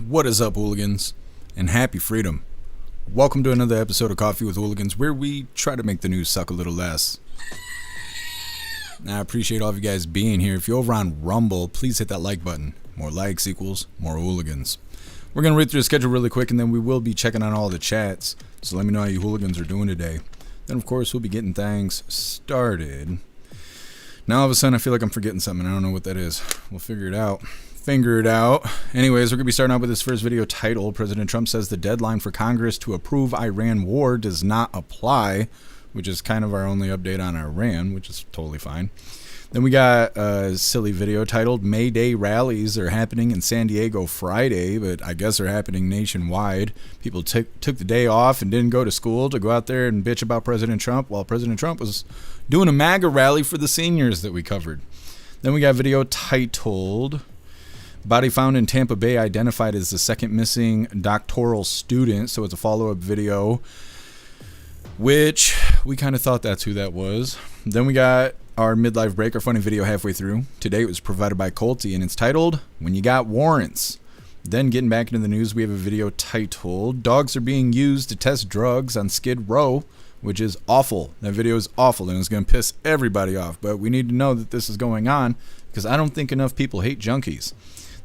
What is up, hooligans? And happy freedom. Welcome to another episode of Coffee with Hooligans, where we try to make the news suck a little less. Now, I appreciate all of you guys being here. If you're over on Rumble, please hit that like button. More likes equals more hooligans. We're going to read through the schedule really quick, and then we will be checking on all the chats. So let me know how you hooligans are doing today. Then, of course, we'll be getting things started. Now, all of a sudden, I feel like I'm forgetting something. I don't know what that is. We'll figure it out. Anyways, we're going to be starting out with this first video titled, President Trump says the deadline for Congress to approve Iran war does not apply, which is kind of our only update on Iran, which is totally fine. Then we got a silly video titled, May Day Rallies are happening in San Diego Friday, but I guess they're happening nationwide. People took the day off and didn't go to school to go out there and bitch about President Trump, while President Trump was doing a MAGA rally for the seniors that we covered. Then we got a video titled, Body found in Tampa Bay identified as the second missing doctoral student. So it's a follow-up video, which we kind of thought that's who that was. Then we got our midlife break, our funny video halfway through. Today it was provided by Colty, and it's titled, When You Got Warrants. Then getting back into the news, we have a video titled, Dogs are being used to test drugs on Skid Row, which is awful. That video is awful, and it's going to piss everybody off. But we need to know that this is going on, because I don't think enough people hate junkies.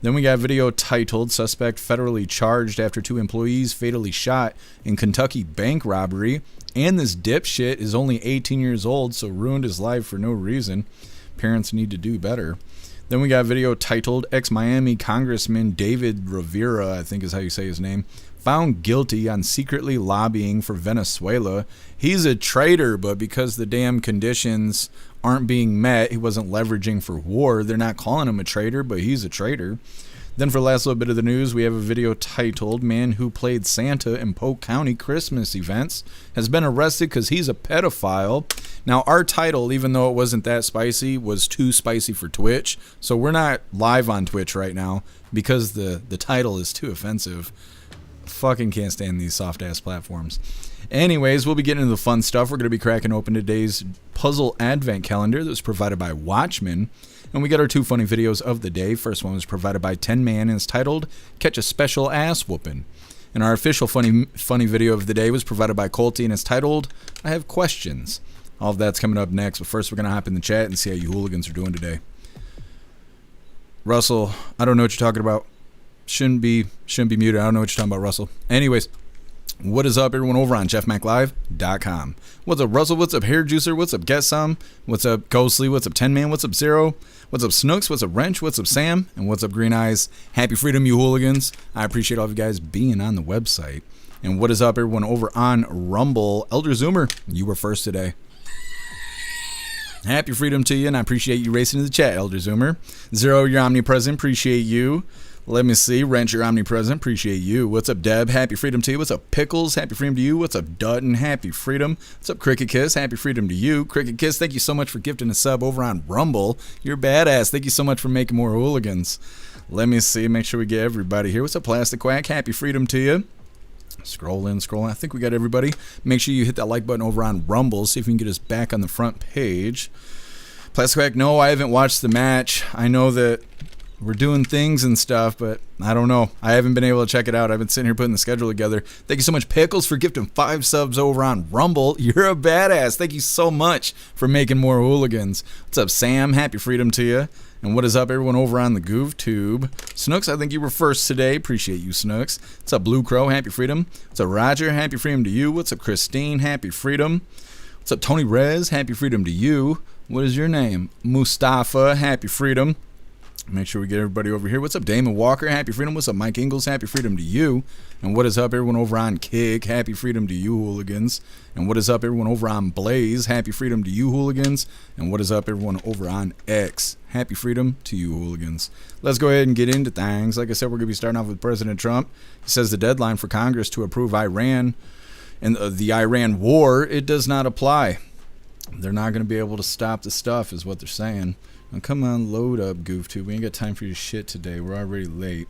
Then we got a video titled, Suspect Federally Charged After Two Employees Fatally Shot in Kentucky Bank Robbery. And this dipshit is only 18 years old, so ruined his life for no reason. Parents need to do better. Then we got a video titled, Ex-Miami Congressman David Rivera, I think is how you say his name, found guilty on secretly lobbying for Venezuela. He's a traitor, but because the damn conditions aren't being met, he wasn't leveraging for war. They're not calling him a traitor, but he's a traitor. Then for the last little bit of the news, we have a video titled, Man Who Played Santa in Polk County Christmas Events has been arrested because he's a pedophile. Now, our title, even though it wasn't that spicy, was too spicy for Twitch. So we're not live on Twitch right now because the title is too offensive. Fucking can't stand these soft-ass platforms. Anyways, we'll be getting into the fun stuff. We're going to be cracking open today's puzzle advent calendar that was provided by Watchmen. And we got our two funny videos of the day. First one was provided by 10 Man and it's titled, Catch a Special Ass Whoopin'. And our official funny video of the day was provided by Colty and it's titled, I Have Questions. All of that's coming up next, but first we're going to hop in the chat and see how you hooligans are doing today. Russell, I don't know what you're talking about. Shouldn't be muted. I don't know what you're talking about, Russell. Anyways, what is up, everyone, over on jeffmaclive.com. What's up, Russell? What's up, Hair Juicer? What's up, Get Some? What's up, Ghostly? What's up, 10 Man? What's up, Zero? What's up, Snooks? What's up, Wrench? What's up, Sam? And what's up, Green Eyes? Happy freedom, you hooligans. I appreciate all of you guys being on the website. And what is up, everyone, over on Rumble? Elder Zoomer, you were first today. Happy freedom to you, and I appreciate you racing to the chat, Elder Zoomer. Zero, you're omnipresent. Appreciate you. Let me see. Wrench, you're omnipresent. Appreciate you. What's up, Deb? Happy freedom to you. What's up, Pickles? Happy freedom to you. What's up, Dutton? Happy freedom. What's up, Cricket Kiss? Happy freedom to you. Cricket Kiss, thank you so much for gifting a sub over on Rumble. You're badass. Thank you so much for making more hooligans. Let me see. Make sure we get everybody here. What's up, Plastic Quack? Happy freedom to you. Scrolling. I think we got everybody. Make sure you hit that like button over on Rumble. See if we can get us back on the front page. Plastic Quack, no, I haven't watched the match. I know that we're doing things and stuff, but I don't know. I haven't been able to check it out. I've been sitting here putting the schedule together. Thank you so much, Pickles, for gifting 5 subs over on Rumble. You're a badass. Thank you so much for making more hooligans. What's up, Sam? Happy freedom to you. And what is up, everyone, over on the Goof Tube? Snooks, I think you were first today. Appreciate you, Snooks. What's up, Blue Crow? Happy freedom. What's up, Roger? Happy freedom to you. What's up, Christine? Happy freedom. What's up, Tony Rez? Happy freedom to you. What is your name? Mustafa. Happy freedom. Make sure we get everybody over here. What's up, Damon Walker? Happy freedom. What's up, Mike Ingalls? Happy freedom to you. And what is up, everyone over on Kick? Happy freedom to you, hooligans. And what is up, everyone over on Blaze? Happy freedom to you, hooligans. And what is up, everyone over on X? Happy freedom to you, hooligans. Let's go ahead and get into things. Like I said, we're going to be starting off with President Trump. He says the deadline for Congress to approve Iran and the Iran war, it does not apply. They're not going to be able to stop the stuff, is what they're saying. Now, come on, load up, GoofTube. We ain't got time for your shit today. We're already late.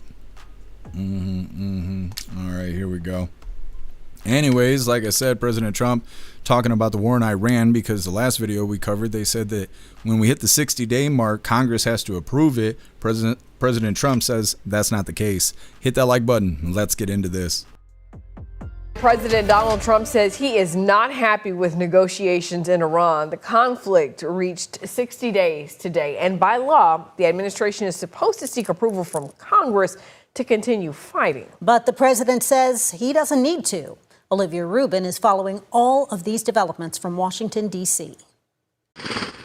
All right, here we go. Anyways, like I said, President Trump talking about the war in Iran, because the last video we covered, they said that when we hit the 60-day mark, Congress has to approve it. President President Trump says that's not the case. Hit that like button and let's get into this. President Donald Trump says he is not happy with negotiations in Iran. The conflict reached 60 days today, and by law, the administration is supposed to seek approval from Congress to continue fighting. But the president says he doesn't need to. Olivia Rubin is following all of these developments from Washington, D.C.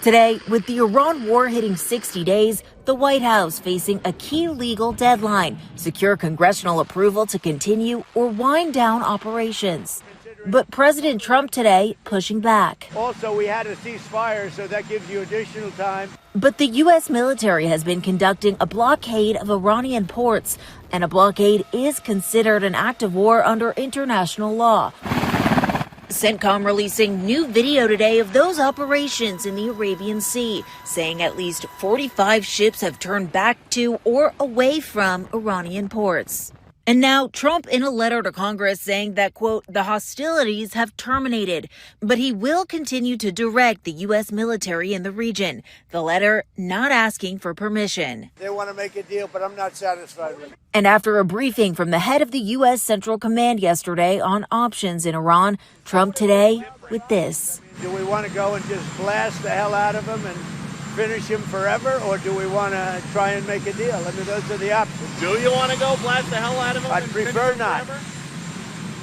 Today, with the Iran war hitting 60 days, the White House facing a key legal deadline: secure congressional approval to continue or wind down operations. But President Trump today pushing back. Also, we had a ceasefire, so that gives you additional time. But the U.S. military has been conducting a blockade of Iranian ports, and a blockade is considered an act of war under international law. CENTCOM releasing new video today of those operations in the Arabian Sea, saying at least 45 ships have turned back to or away from Iranian ports. And now Trump in a letter to Congress saying that, quote, the hostilities have terminated, but he will continue to direct the U.S. military in the region. The letter not asking for permission. They want to make a deal, but I'm not satisfied with it. And after a briefing from the head of the U.S. Central Command yesterday on options in Iran, Trump today with this. Do we want to go and just blast the hell out of them and finish him forever, or do we want to try and make a deal? I mean, those are the options. Do you want to go blast the hell out of him? I'd prefer not.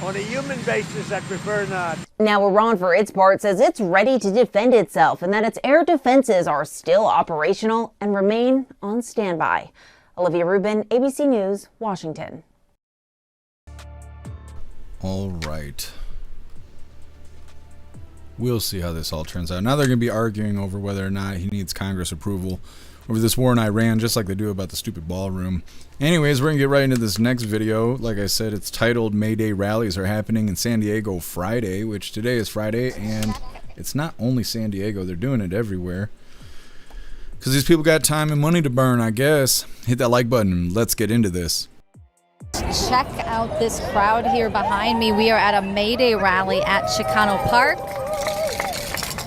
On a human basis, I prefer not. Now, Iran, for its part, says it's ready to defend itself and that its air defenses are still operational and remain on standby. Olivia Rubin, ABC News, Washington. All right. We'll see how this all turns out. Now they're going to be arguing over whether or not he needs Congress approval over this war in Iran, just like they do about the stupid ballroom. Anyways, we're going to get right into this next video. Like I said, it's titled May Day Rallies are happening in San Diego Friday, which today is Friday, and it's not only San Diego. They're doing it everywhere because these people got time and money to burn, I guess. Hit that like button and let's get into this. Check out this crowd here behind me. We are at a May Day rally at Chicano Park.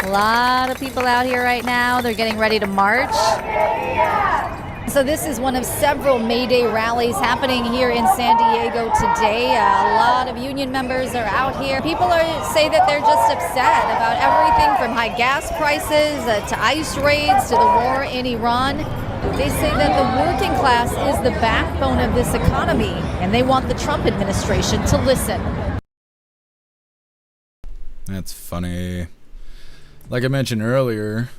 A lot of people out here right now. They're getting ready to march. So this is one of several May Day rallies happening here in San Diego today. A lot of union members are out here. People say that they're just upset about everything from high gas prices to ICE raids to the war in Iran. They say that the working class is the backbone of this economy, and they want the Trump administration to listen. That's funny. Like I mentioned earlier,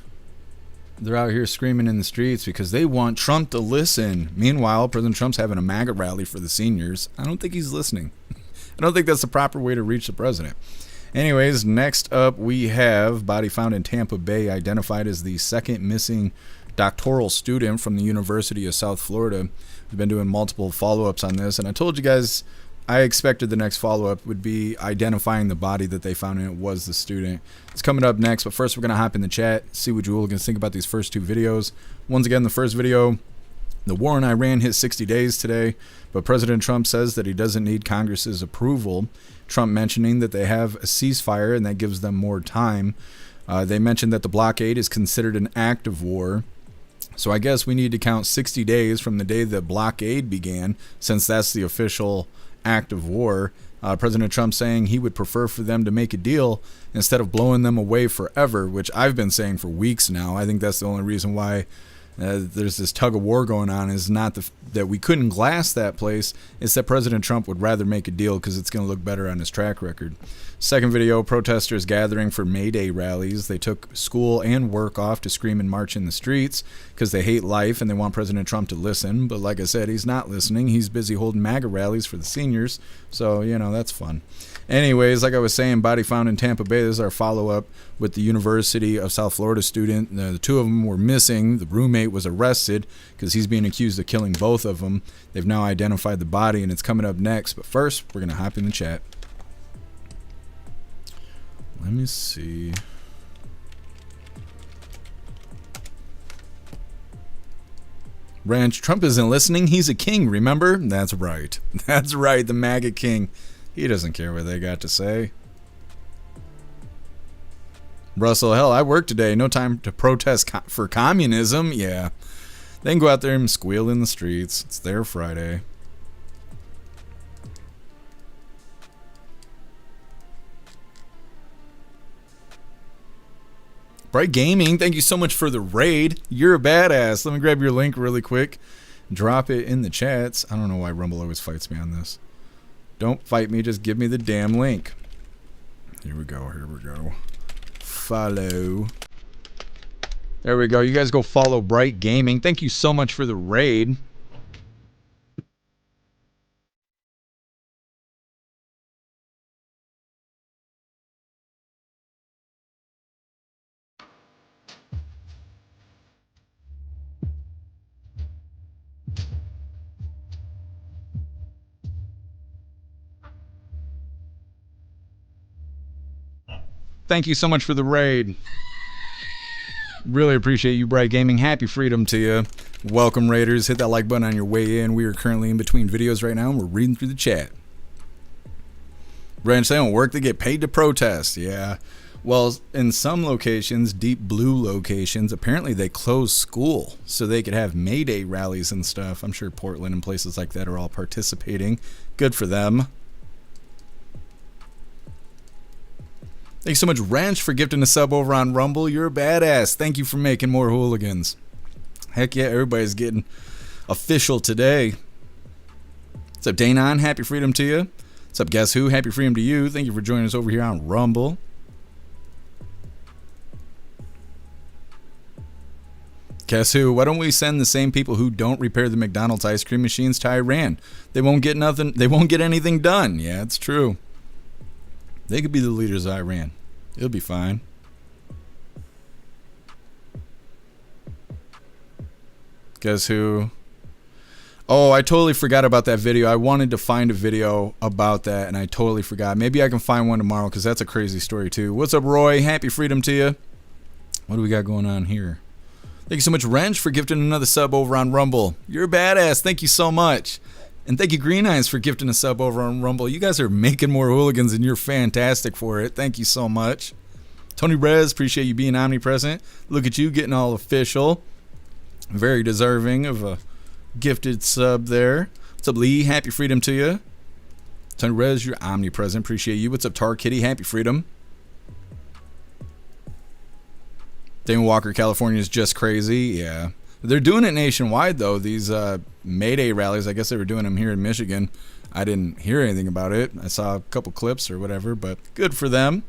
they're out here screaming in the streets because they want Trump to listen. Meanwhile, President Trump's having a MAGA rally for the seniors. I don't think he's listening. I don't think that's the proper way to reach the president. Anyways, next up we have body found in Tampa Bay, identified as the second missing doctoral student from the University of South Florida. We've been doing multiple follow-ups on this, and I told you guys I expected the next follow-up would be identifying the body that they found, and it was the student. It's coming up next, but first we're going to hop in the chat, see what you hooligans think about these first two videos. Once again, the first video, the war in Iran hit 60 days today, but President Trump says that he doesn't need Congress's approval. Trump mentioning that they have a ceasefire and that gives them more time. They mentioned that the blockade is considered an act of war. So I guess we need to count 60 days from the day the blockade began, since that's the official act of war. President Trump saying he would prefer for them to make a deal instead of blowing them away forever, which I've been saying for weeks now. I think that's the only reason why there's this tug of war going on, is not that we couldn't glass that place. It's that President Trump would rather make a deal because it's going to look better on his track record. Second video, protesters gathering for May Day rallies. They took school and work off to scream and march in the streets because they hate life and they want President Trump to listen. But like I said, he's not listening. He's busy holding MAGA rallies for the seniors. So, you know, that's fun. Anyways, like I was saying, body found in Tampa Bay. This is our follow-up with the University of South Florida student. The two of them were missing. The roommate was arrested because he's being accused of killing both of them. They've now identified the body, and it's coming up next. But first, we're going to hop in the chat. Let me see. Ranch, Trump isn't listening. He's a king, remember? That's right. That's right, the MAGA king. He doesn't care what they got to say. Russell, hell, I work today. No time to protest for communism. Yeah. They can go out there and squeal in the streets. It's their Friday. Bright Gaming, thank you so much for the raid. You're a badass. Let me grab your link really quick. Drop it in the chats. I don't know why Rumble always fights me on this. Don't fight me, just give me the damn link. Here we go, here we go. Follow. There we go. You guys go follow Bright Gaming. Thank you so much for the raid. Thank you so much for the raid. Really appreciate you, Bright Gaming. Happy freedom to you. Welcome, Raiders. Hit that like button on your way in. We are currently in between videos right now, and we're reading through the chat. Branch, they don't work. They get paid to protest. Yeah. Well, in some locations, deep blue locations, apparently they close school so they could have May Day rallies and stuff. I'm sure Portland and places like that are all participating. Good for them. Thanks so much, Ranch, for gifting a sub over on Rumble. You're a badass. Thank you for making more hooligans. Heck yeah, everybody's getting official today. What's up, Danon? Happy freedom to you. What's up, Guess Who? Happy freedom to you. Thank you for joining us over here on Rumble. Guess Who? Why don't we send the same people who don't repair the McDonald's ice cream machines to Iran? They won't get nothing. They won't get anything done. Yeah, it's true. They could be the leaders of Iran. It'll be fine. Guess Who? Oh, I totally forgot about that video. I wanted to find a video about that, and I totally forgot. Maybe I can find one tomorrow, because that's a crazy story, too. What's up, Roy? Happy freedom to you. What do we got going on here? Thank you so much, Wrench, for gifting another sub over on Rumble. You're a badass. Thank you so much. And thank you, Green Eyes, for gifting a sub over on Rumble. You guys are making more hooligans, and you're fantastic for it. Thank you so much. Tony Rez, appreciate you being omnipresent. Look at you getting all official. Very deserving of a gifted sub there. What's up, Lee? Happy freedom to you. Tony Rez, you're omnipresent. Appreciate you. What's up, Tar Kitty? Happy freedom. Damon Walker, California is just crazy. Yeah. They're doing it nationwide, though. These May Day rallies, I guess they were doing them here in Michigan. I didn't hear anything about it. I saw a couple clips or whatever, but good for them.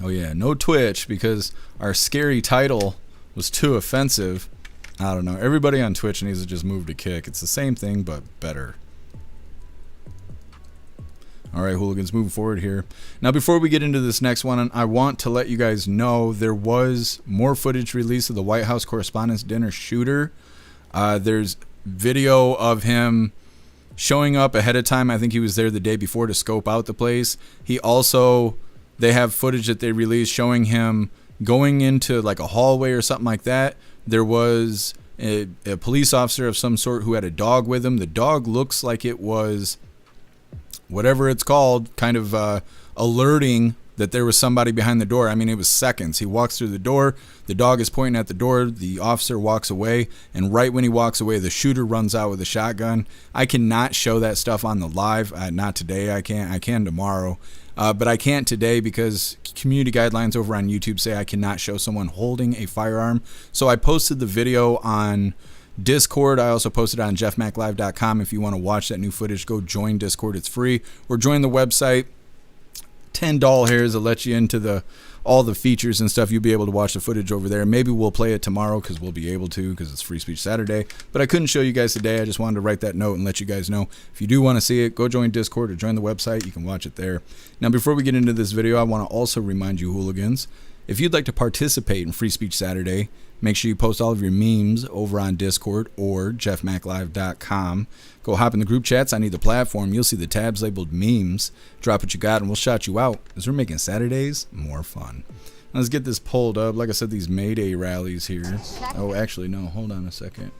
Oh, yeah, no Twitch because our scary title was too offensive. I don't know. Everybody on Twitch needs to just move to Kick. It's the same thing, but better. All right, hooligans, moving forward here. Now, before we get into this next one, I want to let you guys know there was more footage released of the White House Correspondents' Dinner shooter. There's video of him showing up ahead of time. I think he was there the day before to scope out the place. They have footage that they released showing him going into like a hallway or something like that. There was a police officer of some sort who had a dog with him. The dog looks like it was whatever it's called, kind of alerting that there was somebody behind the door. I mean, it was seconds. He walks through the door. The dog is pointing at the door. The officer walks away. And right when he walks away, the shooter runs out with a shotgun. I cannot show that stuff on the live. Not today. I can tomorrow. But I can't today because community guidelines over on YouTube say I cannot show someone holding a firearm. So I posted the video on Discord. I also posted it on jeffmaclive.com. If you want to watch that new footage, go join Discord. It's free. Or join the website. 10 doll hairs will let you into all the features and stuff. You'll be able to watch the footage over there. Maybe we'll play it tomorrow because we'll be able to because it's Free Speech Saturday. But I couldn't show you guys today. I just wanted to write that note and let you guys know. If you do want to see it, go join Discord or join the website. You can watch it there. Now, before we get into this video, I want to also remind you, hooligans, if you'd like to participate in Free Speech Saturday, make sure you post all of your memes over on Discord or jeffmaclive.com. Go hop in the group chats on either platform. You'll see the tabs labeled memes. Drop what you got and we'll shout you out as we're making Saturdays more fun. Let's get this pulled up. Like I said, these May Day rallies here. Oh, actually, no. Hold on a second.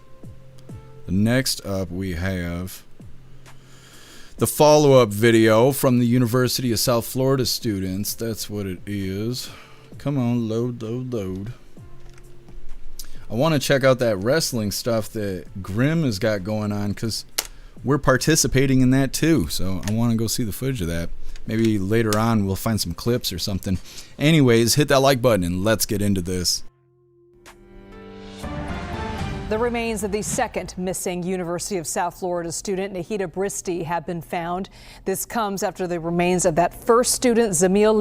Next up, we have the follow-up video from the University of South Florida students. That's what it is. Come on, load, load, load. I want to check out that wrestling stuff that Grimm has got going on, because we're participating in that too. So I want to go see the footage of that. Maybe later on we'll find some clips or something. Anyways, hit that like button and let's get into this. The remains of the second missing University of South Florida student, Nahida Bristi, have been found. This comes after the remains of that first student, Zamil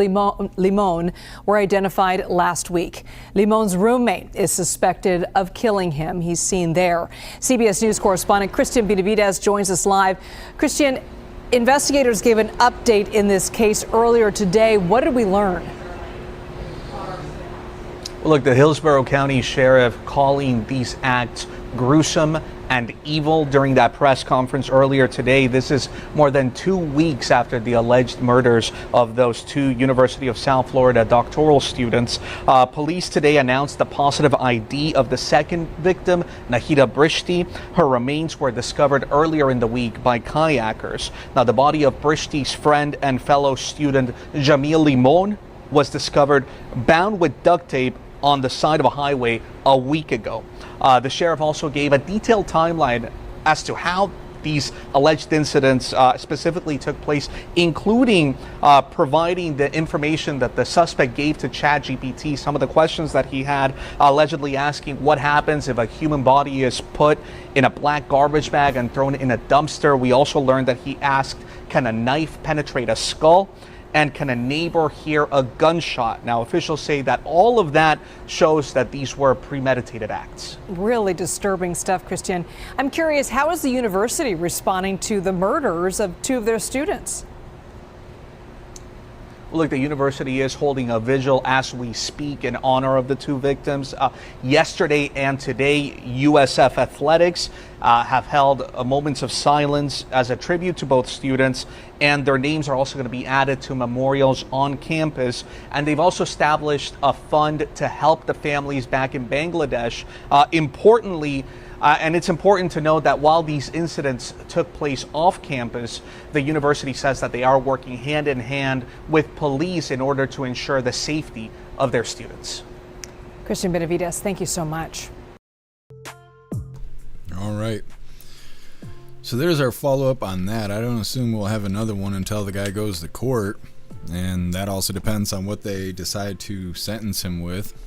Limon, were identified last week. Limon's roommate is suspected of killing him. He's seen there. CBS News correspondent Christian Benavidez joins us live. Christian, investigators gave an update in this case earlier today. What did we learn? Well, look, the Hillsborough County Sheriff calling these acts gruesome and evil during that press conference earlier today. This is more than 2 weeks after the alleged murders of those two University of South Florida doctoral students. Police today announced the positive ID of the second victim, Nahida Bristi. Her remains were discovered earlier in the week by kayakers. Now, the body of Bristi's friend and fellow student, Jamil Limon, was discovered bound with duct tape on the side of a highway a week ago. The sheriff also gave a detailed timeline as to how these alleged incidents specifically took place, including providing the information that the suspect gave to ChatGPT, some of the questions that he had, allegedly asking what happens if a human body is put in a black garbage bag and thrown in a dumpster. We also learned that he asked, can a knife penetrate a skull? And can a neighbor hear a gunshot? Now, officials say that all of that shows that these were premeditated acts. Really disturbing stuff, Christian. I'm curious, how is the university responding to the murders of two of their students? Well, look, the university is holding a vigil as we speak in honor of the two victims. Yesterday and today, USF Athletics have held moments of silence as a tribute to both students, and their names are also going to be added to memorials on campus. And they've also established a fund to help the families back in Bangladesh. Importantly, and it's important to note that while these incidents took place off campus, the university says that they are working hand in hand with police in order to ensure the safety of their students. Christian Benavidez, thank you so much. All right. So there's our follow-up on that. I don't assume we'll have another one until the guy goes to court. And that also depends on what they decide to sentence him with.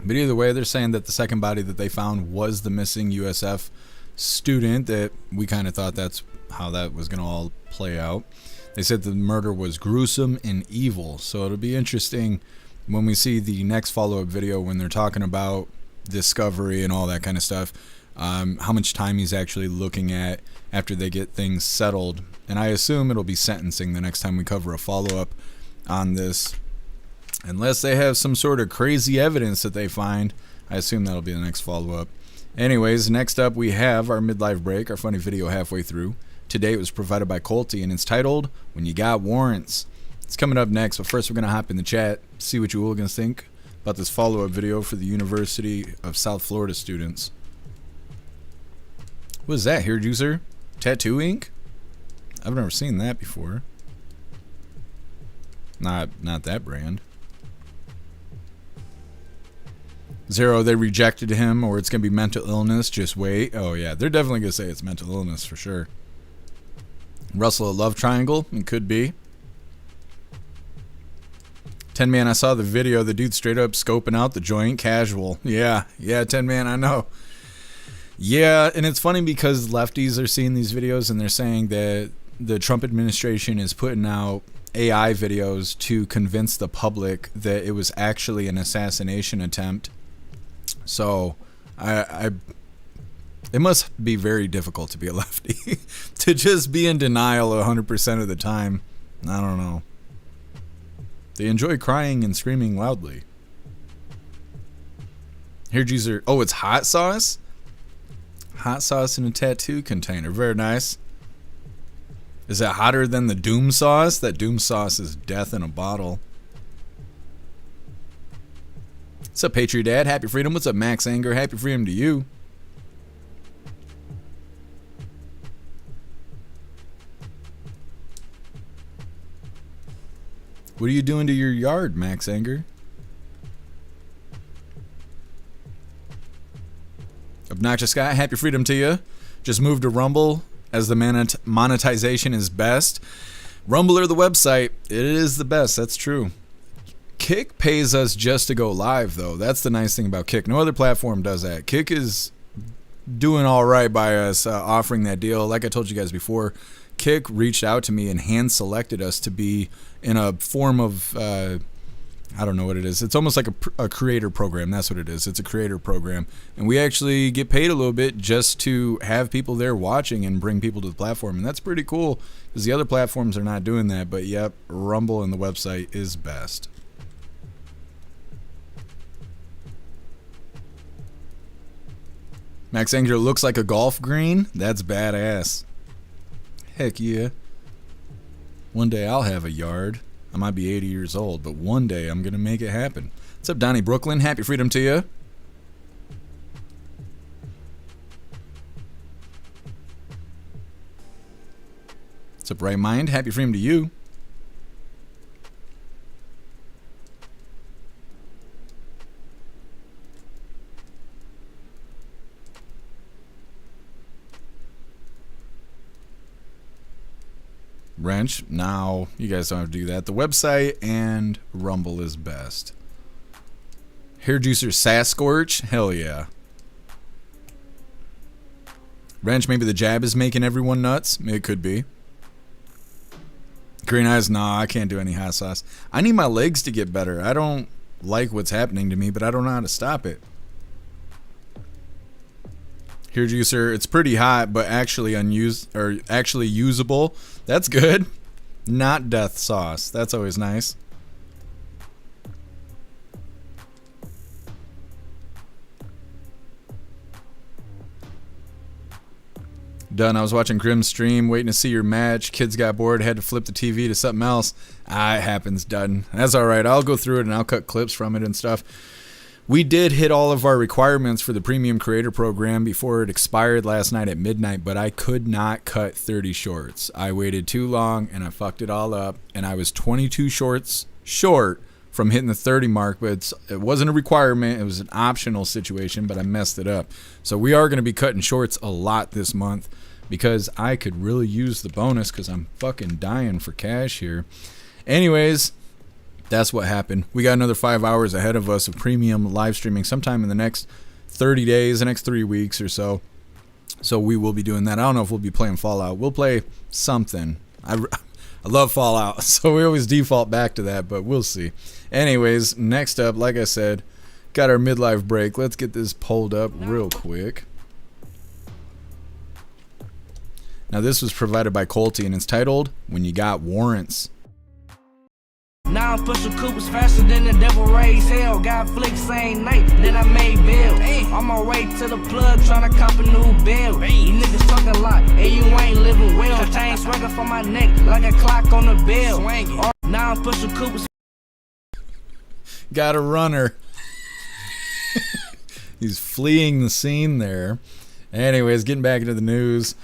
But either way, they're saying that the second body that they found was the missing USF student. That we kind of thought that's how that was going to all play out. They said the murder was gruesome and evil. So it'll be interesting when we see the next follow-up video when they're talking about discovery and all that kind of stuff. How much time he's actually looking at after they get things settled. And I assume it'll be sentencing the next time we cover a follow-up on this. Unless they have some sort of crazy evidence that they find, I assume that'll be the next follow-up. Anyways, next up we have our midlife break, our funny video halfway through. Today it was provided by Colty, and it's titled, When You Got Warrants. It's coming up next, but first we're going to hop in the chat, see what you hooligans think about this follow-up video for the University of South Florida students. What is that, hair juicer? Tattoo ink? I've never seen that before. Not that brand. Zero, they rejected him, or it's going to be mental illness. Just wait. Oh, yeah. They're definitely going to say it's mental illness for sure. Russell, a love triangle? It could be. 10 Man, I saw the video. The dude straight up scoping out the joint casual. Yeah, 10 Man, I know. Yeah, and it's funny because lefties are seeing these videos and they're saying that the Trump administration is putting out AI videos to convince the public that it was actually an assassination attempt. So, it must be very difficult to be a lefty to just be in denial 100% of the time. I don't know. They enjoy crying and screaming loudly. Here, Jesus. Oh, it's hot sauce? Hot sauce in a tattoo container. Very nice. Is that hotter than the Doom sauce? That Doom sauce is death in a bottle. What's up, Patriot Dad? Happy Freedom. What's up, Max Anger? Happy Freedom to you. What are you doing to your yard, Max Anger? Obnoxious Scott, happy freedom to you. Just moved to Rumble as the monetization is best. Rumble or the website, it is the best. That's true. Kick pays us just to go live, though. That's the nice thing about Kick. No other platform does that. Kick is doing all right by us offering that deal. Like I told you guys before, Kick reached out to me and hand selected us to be in a form of I don't know what it is. It's almost like a creator program. That's what it is. It's a creator program. And we actually get paid a little bit just to have people there watching and bring people to the platform. And that's pretty cool because the other platforms are not doing that. But yep, Rumble and the website is best. Max Anger looks like a golf green. That's badass. Heck yeah. One day I'll have a yard. I might be 80 years old, but one day I'm going to make it happen. What's up, Donnie Brooklyn? Happy freedom to you. What's up, Right Mind? Happy freedom to you. Wrench. Now, you guys don't have to do that. The website and Rumble is best. Hair Juicer Sasquatch. Hell yeah. Wrench, maybe the jab is making everyone nuts. It could be. Green Eyes. Nah, I can't do any hot sauce. I need my legs to get better. I don't like what's happening to me, but I don't know how to stop it. Hair Juicer, it's pretty hot, but actually actually usable. That's good. Not death sauce. That's always nice. Done. I was watching Grim's stream, waiting to see your match. Kids got bored, had to flip the TV to something else. It happens, done. That's all right. I'll go through it and I'll cut clips from it and stuff. We did hit all of our requirements for the Premium Creator Program before it expired last night at midnight, but I could not cut 30 shorts. I waited too long, and I fucked it all up, and I was 22 shorts short from hitting the 30 mark, but it wasn't a requirement. It was an optional situation, but I messed it up. So we are going to be cutting shorts a lot this month because I could really use the bonus because I'm fucking dying for cash here. Anyways, that's what happened. We got another 5 hours ahead of us of premium live streaming sometime in the next 30 days, the next 3 weeks or so. So we will be doing that. I don't know if we'll be playing Fallout. We'll play something. I love Fallout, so we always default back to that, but we'll see. Anyways, next up, like I said, got our midlife break. Let's get this pulled up real quick. Now, this was provided by Colty, and it's titled, When You Got Warrants. Now I'm pushing Coopers faster than the devil raised hell. Got flicks same night that I made bail. On my way to the plug trying to cop a new bill. You niggas talking a lot, and you ain't living well. Chain swagger from my neck like a clock on the bell. Now I'm pushing Coopers. Got a runner. He's fleeing the scene there. Anyways, getting back into the news.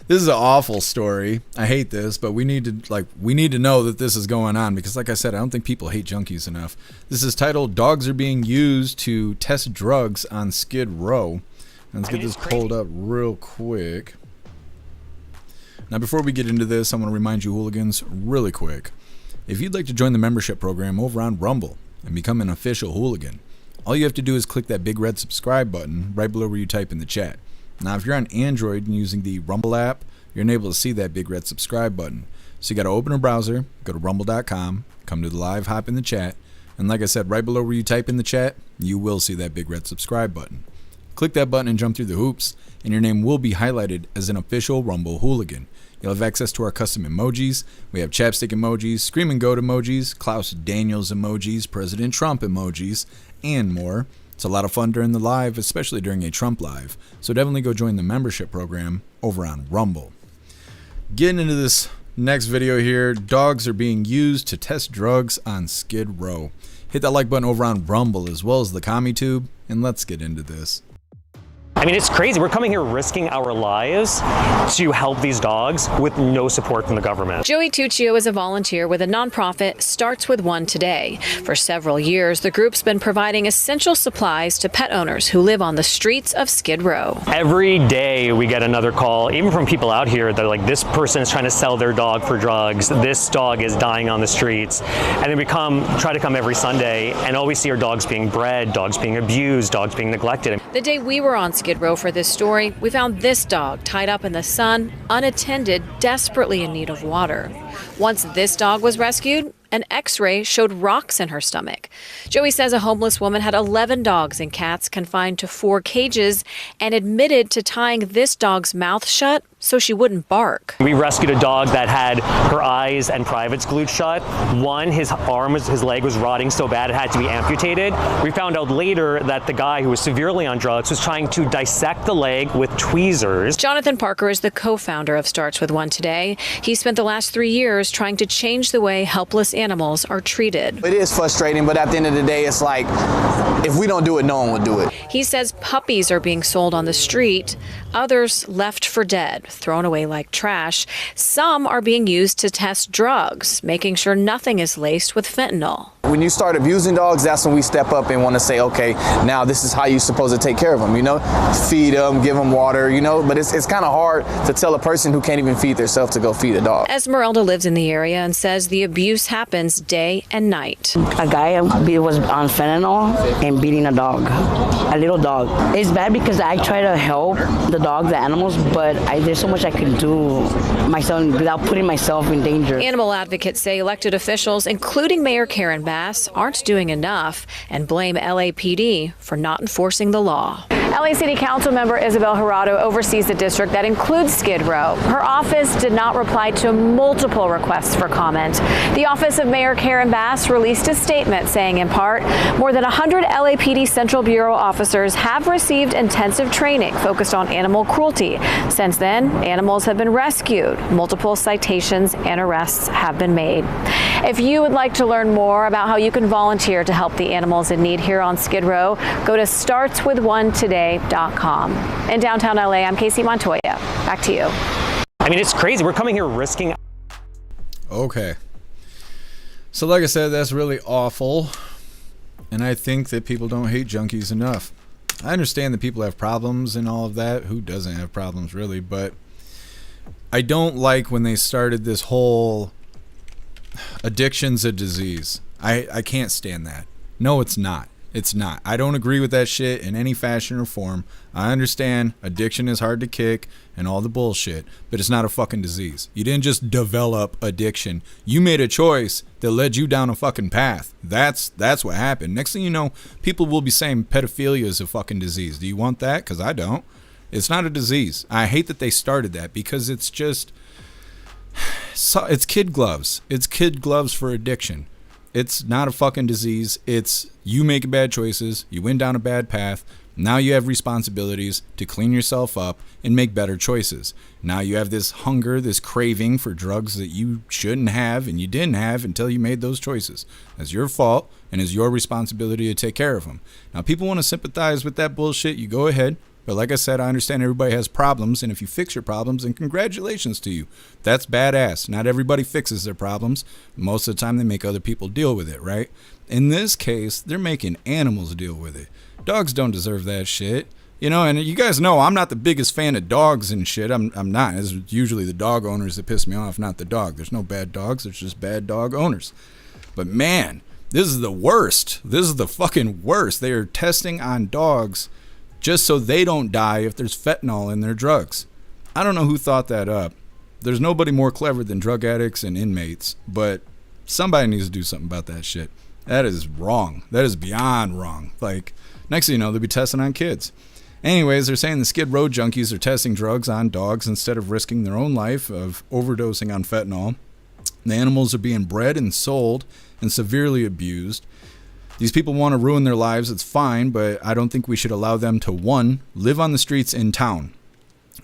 This is an awful story. I hate this, but we need to know that this is going on because, like I said, I don't think people hate junkies enough. This is titled "Dogs Are Being Used to Test Drugs on Skid Row." And let's get this pulled up real quick. Now, before we get into this, I want to remind you, hooligans, really quick. If you'd like to join the membership program over on Rumble and become an official hooligan, all you have to do is click that big red subscribe button right below where you type in the chat. Now, if you're on Android and using the Rumble app, you're unable to see that big red subscribe button. So you got to open a browser, go to rumble.com, come to the live, hop in the chat, and like I said, right below where you type in the chat, you will see that big red subscribe button. Click that button and jump through the hoops, and your name will be highlighted as an official Rumble hooligan. You'll have access to our custom emojis. We have chapstick emojis, scream and goat emojis, Klaus Daniels emojis, President Trump emojis, and more. It's a lot of fun during the live, especially during a Trump live. So definitely go join the membership program over on Rumble. Getting into this next video here, dogs are being used to test drugs on Skid Row. Hit that like button over on Rumble as well as the CommuTube, and let's get into this. I mean, it's crazy. We're coming here risking our lives to help these dogs with no support from the government. Joey Tuccio is a volunteer with a nonprofit, Starts With One Today. For several years, the group's been providing essential supplies to pet owners who live on the streets of Skid Row. Every day we get another call, even from people out here, they're like, this person is trying to sell their dog for drugs. This dog is dying on the streets. And then we try to come every Sunday, and all we see are dogs being bred, dogs being abused, dogs being neglected. The day we were on Skid Row for this story, we found this dog tied up in the sun, unattended, desperately in need of water. Once this dog was rescued, an x-ray showed rocks in her stomach. Joey says a homeless woman had 11 dogs and cats confined to 4 cages and admitted to tying this dog's mouth shut so she wouldn't bark. We rescued a dog that had her eyes and privates glued shut. One, his leg was rotting so bad it had to be amputated. We found out later that the guy who was severely on drugs was trying to dissect the leg with tweezers. Jonathan Parker is the co-founder of Starts With One Today. He spent the last 3 years trying to change the way helpless animals are treated. It is frustrating, but at the end of the day, it's like, if we don't do it, no one will do it. He says puppies are being sold on the street, others left for dead, thrown away like trash. Some are being used to test drugs, making sure nothing is laced with fentanyl. When you start abusing dogs, that's when we step up and want to say, okay, now this is how you're supposed to take care of them, feed them, give them water, but it's kind of hard to tell a person who can't even feed themselves to go feed a dog. Esmeralda lives in the area and says the abuse happens day and night. A guy was on fentanyl and beating a dog, a little dog. It's bad because I try to help the dog, the animals, but there's so much I can do myself without putting myself in danger. Animal advocates say elected officials, including Mayor Karen Bass, aren't doing enough and blame LAPD for not enforcing the law. LA City Council member Isabel Jurado oversees the district that includes Skid Row. Her office did not reply to multiple requests for comment. The office of Mayor Karen Bass released a statement saying, in part, more than 100 LAPD Central Bureau officers have received intensive training focused on animal cruelty. Since then, animals have been rescued. Multiple citations and arrests have been made. If you would like to learn more about how you can volunteer to help the animals in need here on Skid Row, go to startswithonetoday.com. In downtown LA, I'm Casey Montoya. Back to you. I mean, it's crazy. We're coming here risking. Okay. So like I said, that's really awful. And I think that people don't hate junkies enough. I understand that people have problems and all of that. Who doesn't have problems, really? But I don't like when they started this whole addiction's a disease. I can't stand that. No, it's not. It's not. I don't agree with that shit in any fashion or form. I understand addiction is hard to kick and all the bullshit, but it's not a fucking disease. You didn't just develop addiction. You made a choice that led you down a fucking path. That's what happened. Next thing you know, people will be saying pedophilia is a fucking disease. Do you want that? Because I don't. It's not a disease. I hate that they started that because it's just... it's kid gloves. It's kid gloves for addiction. It's not a fucking disease. It's you make bad choices. You went down a bad path. Now you have responsibilities to clean yourself up and make better choices. Now you have this hunger, this craving for drugs that you shouldn't have and you didn't have until you made those choices. That's your fault and it's your responsibility to take care of them. Now people want to sympathize with that bullshit. You go ahead. But like I said, I understand everybody has problems, and if you fix your problems, then congratulations to you. That's badass. Not everybody fixes their problems. Most of the time, they make other people deal with it, right? In this case, they're making animals deal with it. Dogs don't deserve that shit. And you guys know I'm not the biggest fan of dogs and shit. I'm not. It's usually the dog owners that piss me off, not the dog. There's no bad dogs. There's just bad dog owners. But man, this is the worst. This is the fucking worst. They are testing on dogs just so they don't die if there's fentanyl in their drugs. I don't know who thought that up. There's nobody more clever than drug addicts and inmates, but somebody needs to do something about that shit. That is wrong. That is beyond wrong. Like, next thing you know, they'll be testing on kids. Anyways, they're saying the Skid Row junkies are testing drugs on dogs instead of risking their own life of overdosing on fentanyl. The animals are being bred and sold and severely abused. These people want to ruin their lives, it's fine, but I don't think we should allow them to, one, live on the streets in town.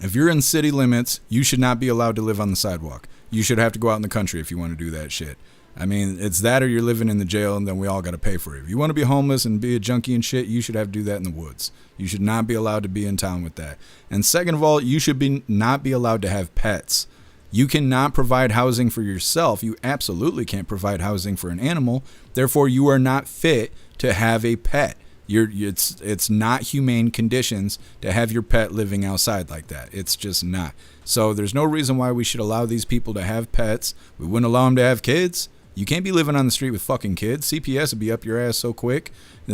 If you're in city limits, you should not be allowed to live on the sidewalk. You should have to go out in the country if you want to do that shit. I mean, it's that or you're living in the jail and then we all got to pay for it. If you want to be homeless and be a junkie and shit, you should have to do that in the woods. You should not be allowed to be in town with that. And second of all, you should not be allowed to have pets. You cannot provide housing for yourself. You absolutely can't provide housing for an animal. Therefore, you are not fit to have a pet. It's not humane conditions to have your pet living outside like that. It's just not. So there's no reason why we should allow these people to have pets. We wouldn't allow them to have kids. You can't be living on the street with fucking kids. CPS would be up your ass so quick.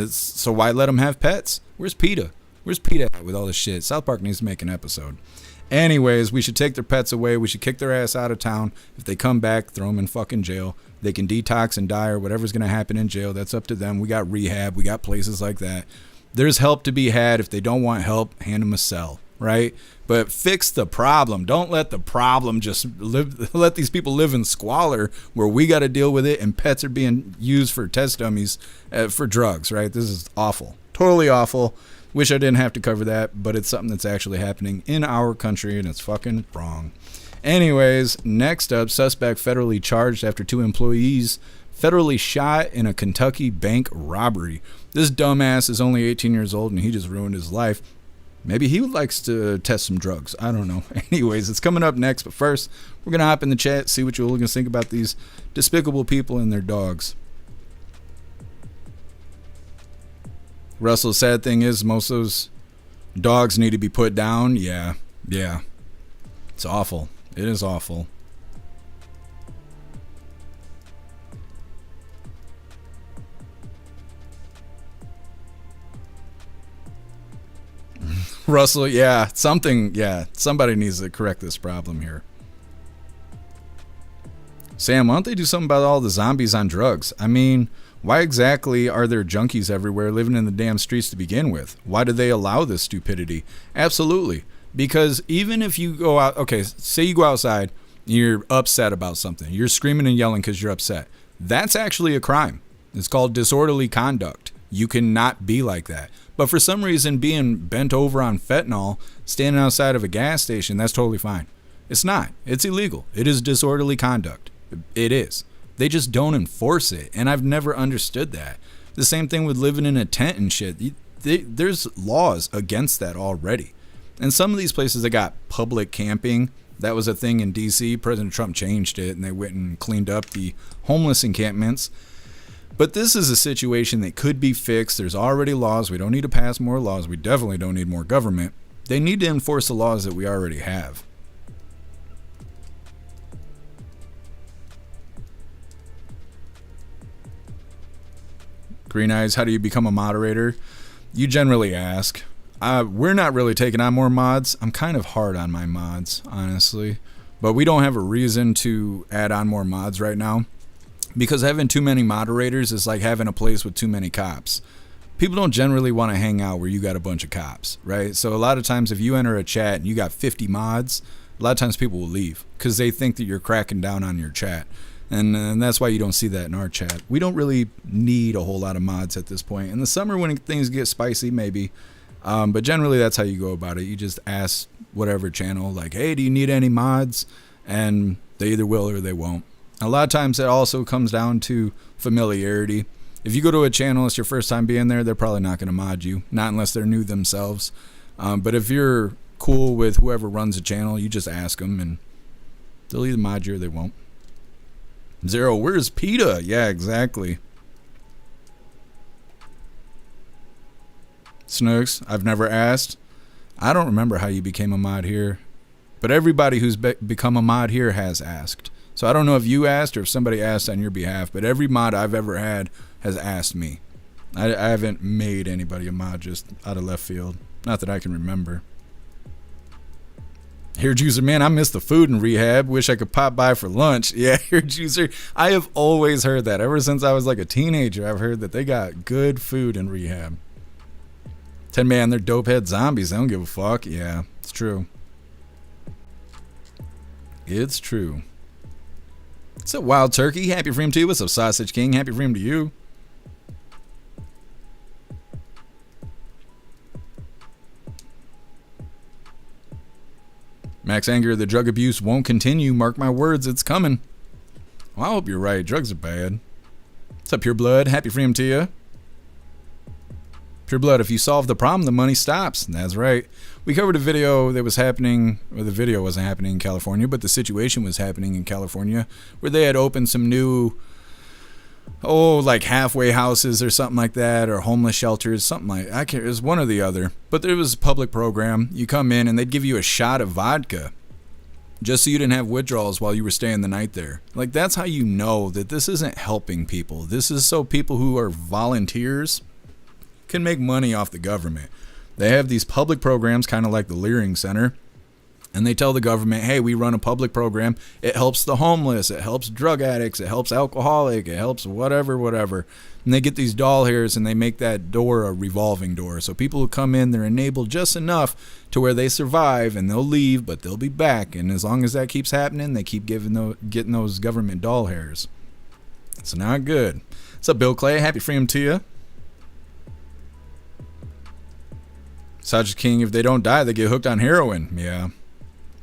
So why let them have pets? Where's PETA? Where's PETA at with all this shit? South Park needs to make an episode. Anyways, we should take their pets away. We should kick their ass out of town. If they come back, throw them in fucking jail. They can detox and die or whatever's going to happen in jail. That's up to them. We got rehab. We got places like that. There's help to be had. If they don't want help, hand them a cell, right? But fix the problem. Don't let the problem just let these people live in squalor where we got to deal with it and pets are being used for test dummies for drugs, right? This is awful. Totally awful. Wish I didn't have to cover that, but it's something that's actually happening in our country and it's fucking wrong. Anyways, next up, suspect federally charged after 2 employees federally shot in a Kentucky bank robbery. This dumbass is only 18 years old and he just ruined his life. Maybe he likes to test some drugs. I don't know. Anyways, it's coming up next. But first, we're going to hop in the chat, see what you hooligans think about these despicable people and their dogs. Russell, sad thing is most of those dogs need to be put down. Yeah. It's awful. It is awful. Russell, somebody needs to correct this problem here. Sam, why don't they do something about all the zombies on drugs? I mean, why exactly are there junkies everywhere living in the damn streets to begin with? Why do they allow this stupidity? Absolutely. Because even if you go out, okay, say you go outside, you're upset about something. You're screaming and yelling because you're upset. That's actually a crime. It's called disorderly conduct. You cannot be like that. But for some reason, being bent over on fentanyl, standing outside of a gas station, that's totally fine. It's not. It's illegal. It is disorderly conduct. It is. They just don't enforce it. And I've never understood that. The same thing with living in a tent and shit. There's laws against that already. And some of these places that got public camping, that was a thing in D.C. President Trump changed it and they went and cleaned up the homeless encampments. But this is a situation that could be fixed. There's already laws. We don't need to pass more laws. We definitely don't need more government. They need to enforce the laws that we already have. Green Eyes, how do you become a moderator? You generally ask. We're not really taking on more mods. I'm kind of hard on my mods, honestly. But we don't have a reason to add on more mods right now. Because having too many moderators is like having a place with too many cops. People don't generally want to hang out where you got a bunch of cops, right? So a lot of times if you enter a chat and you got 50 mods, a lot of times people will leave because they think that you're cracking down on your chat. And that's why you don't see that in our chat. We don't really need a whole lot of mods at this point. In the summer when things get spicy, maybe. But generally that's how you go about it. You just ask whatever channel, like, hey, do you need any mods? And they either will or they won't. A lot of times it also comes down to familiarity. If you go to a channel, it's your first time being there, they're probably not going to mod you. Not unless they're new themselves. But if you're cool with whoever runs the channel, you just ask them and they'll either mod you or they won't. Zero, where's PETA? Yeah, exactly. Snooks, I've never asked. I don't remember how you became a mod here. But everybody who's become a mod here has asked. So I don't know if you asked or if somebody asked on your behalf, but every mod I've ever had has asked me. I haven't made anybody a mod just out of left field. Not that I can remember. Here, Juicer, man, I miss the food in rehab. Wish I could pop by for lunch. Yeah, here, Juicer. I have always heard that. Ever since I was like a teenager, I've heard that they got good food in rehab. 10 man, they're dope head zombies. They don't give a fuck. Yeah, it's true. It's true. What's up, Wild Turkey? Happy Freedom to you. What's up, Sausage King? Happy Freedom to you. Max Anger, the drug abuse won't continue. Mark my words, it's coming. Well, I hope you're right. Drugs are bad. What's up, Pure Blood? Happy freedom to you. Pure Blood, if you solve the problem, the money stops. That's right. We covered a video that was happening, or the video wasn't happening in California, but the situation was happening in California, where they had opened some new, like halfway houses or something like that, or homeless shelters, something like that. I can't, it was one or the other. But there was a public program. You come in and they'd give you a shot of vodka just so you didn't have withdrawals while you were staying the night there. Like, that's how you know that this isn't helping people. This is so people who are volunteers can make money off the government. They have these public programs, kind of like the Leering Center, and they tell the government, hey, we run a public program. It helps the homeless. It helps drug addicts. It helps alcoholic. It helps whatever. And they get these doll hairs and they make that door a revolving door. So people who come in, they're enabled just enough to where they survive and they'll leave, but they'll be back. And as long as that keeps happening, they keep getting those government doll hairs. It's not good. What's up, Bill Clay? Happy freedom to you. Sajid King, if they don't die, they get hooked on heroin. Yeah.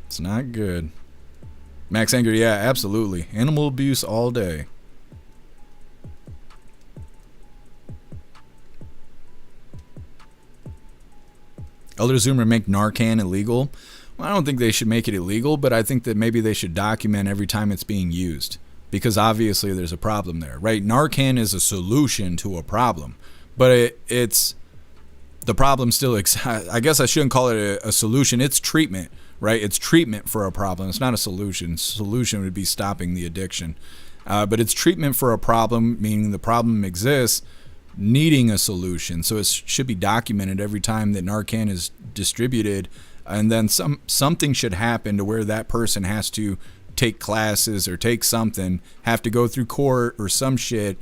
It's not good. Max Anger, yeah, absolutely. Animal abuse all day. Elder Zoomer, make Narcan illegal. Well, I don't think they should make it illegal, but I think that maybe they should document every time it's being used, because obviously there's a problem there, right? Narcan is a solution to a problem, but it's the problem still. I guess I shouldn't call it a solution. It's treatment, right? It's treatment for a problem. It's not a solution. Solution would be stopping the addiction, but it's treatment for a problem, meaning the problem exists, needing a solution. So it should be documented every time that Narcan is distributed, and then something should happen to where that person has to take classes or take something, have to go through court or some shit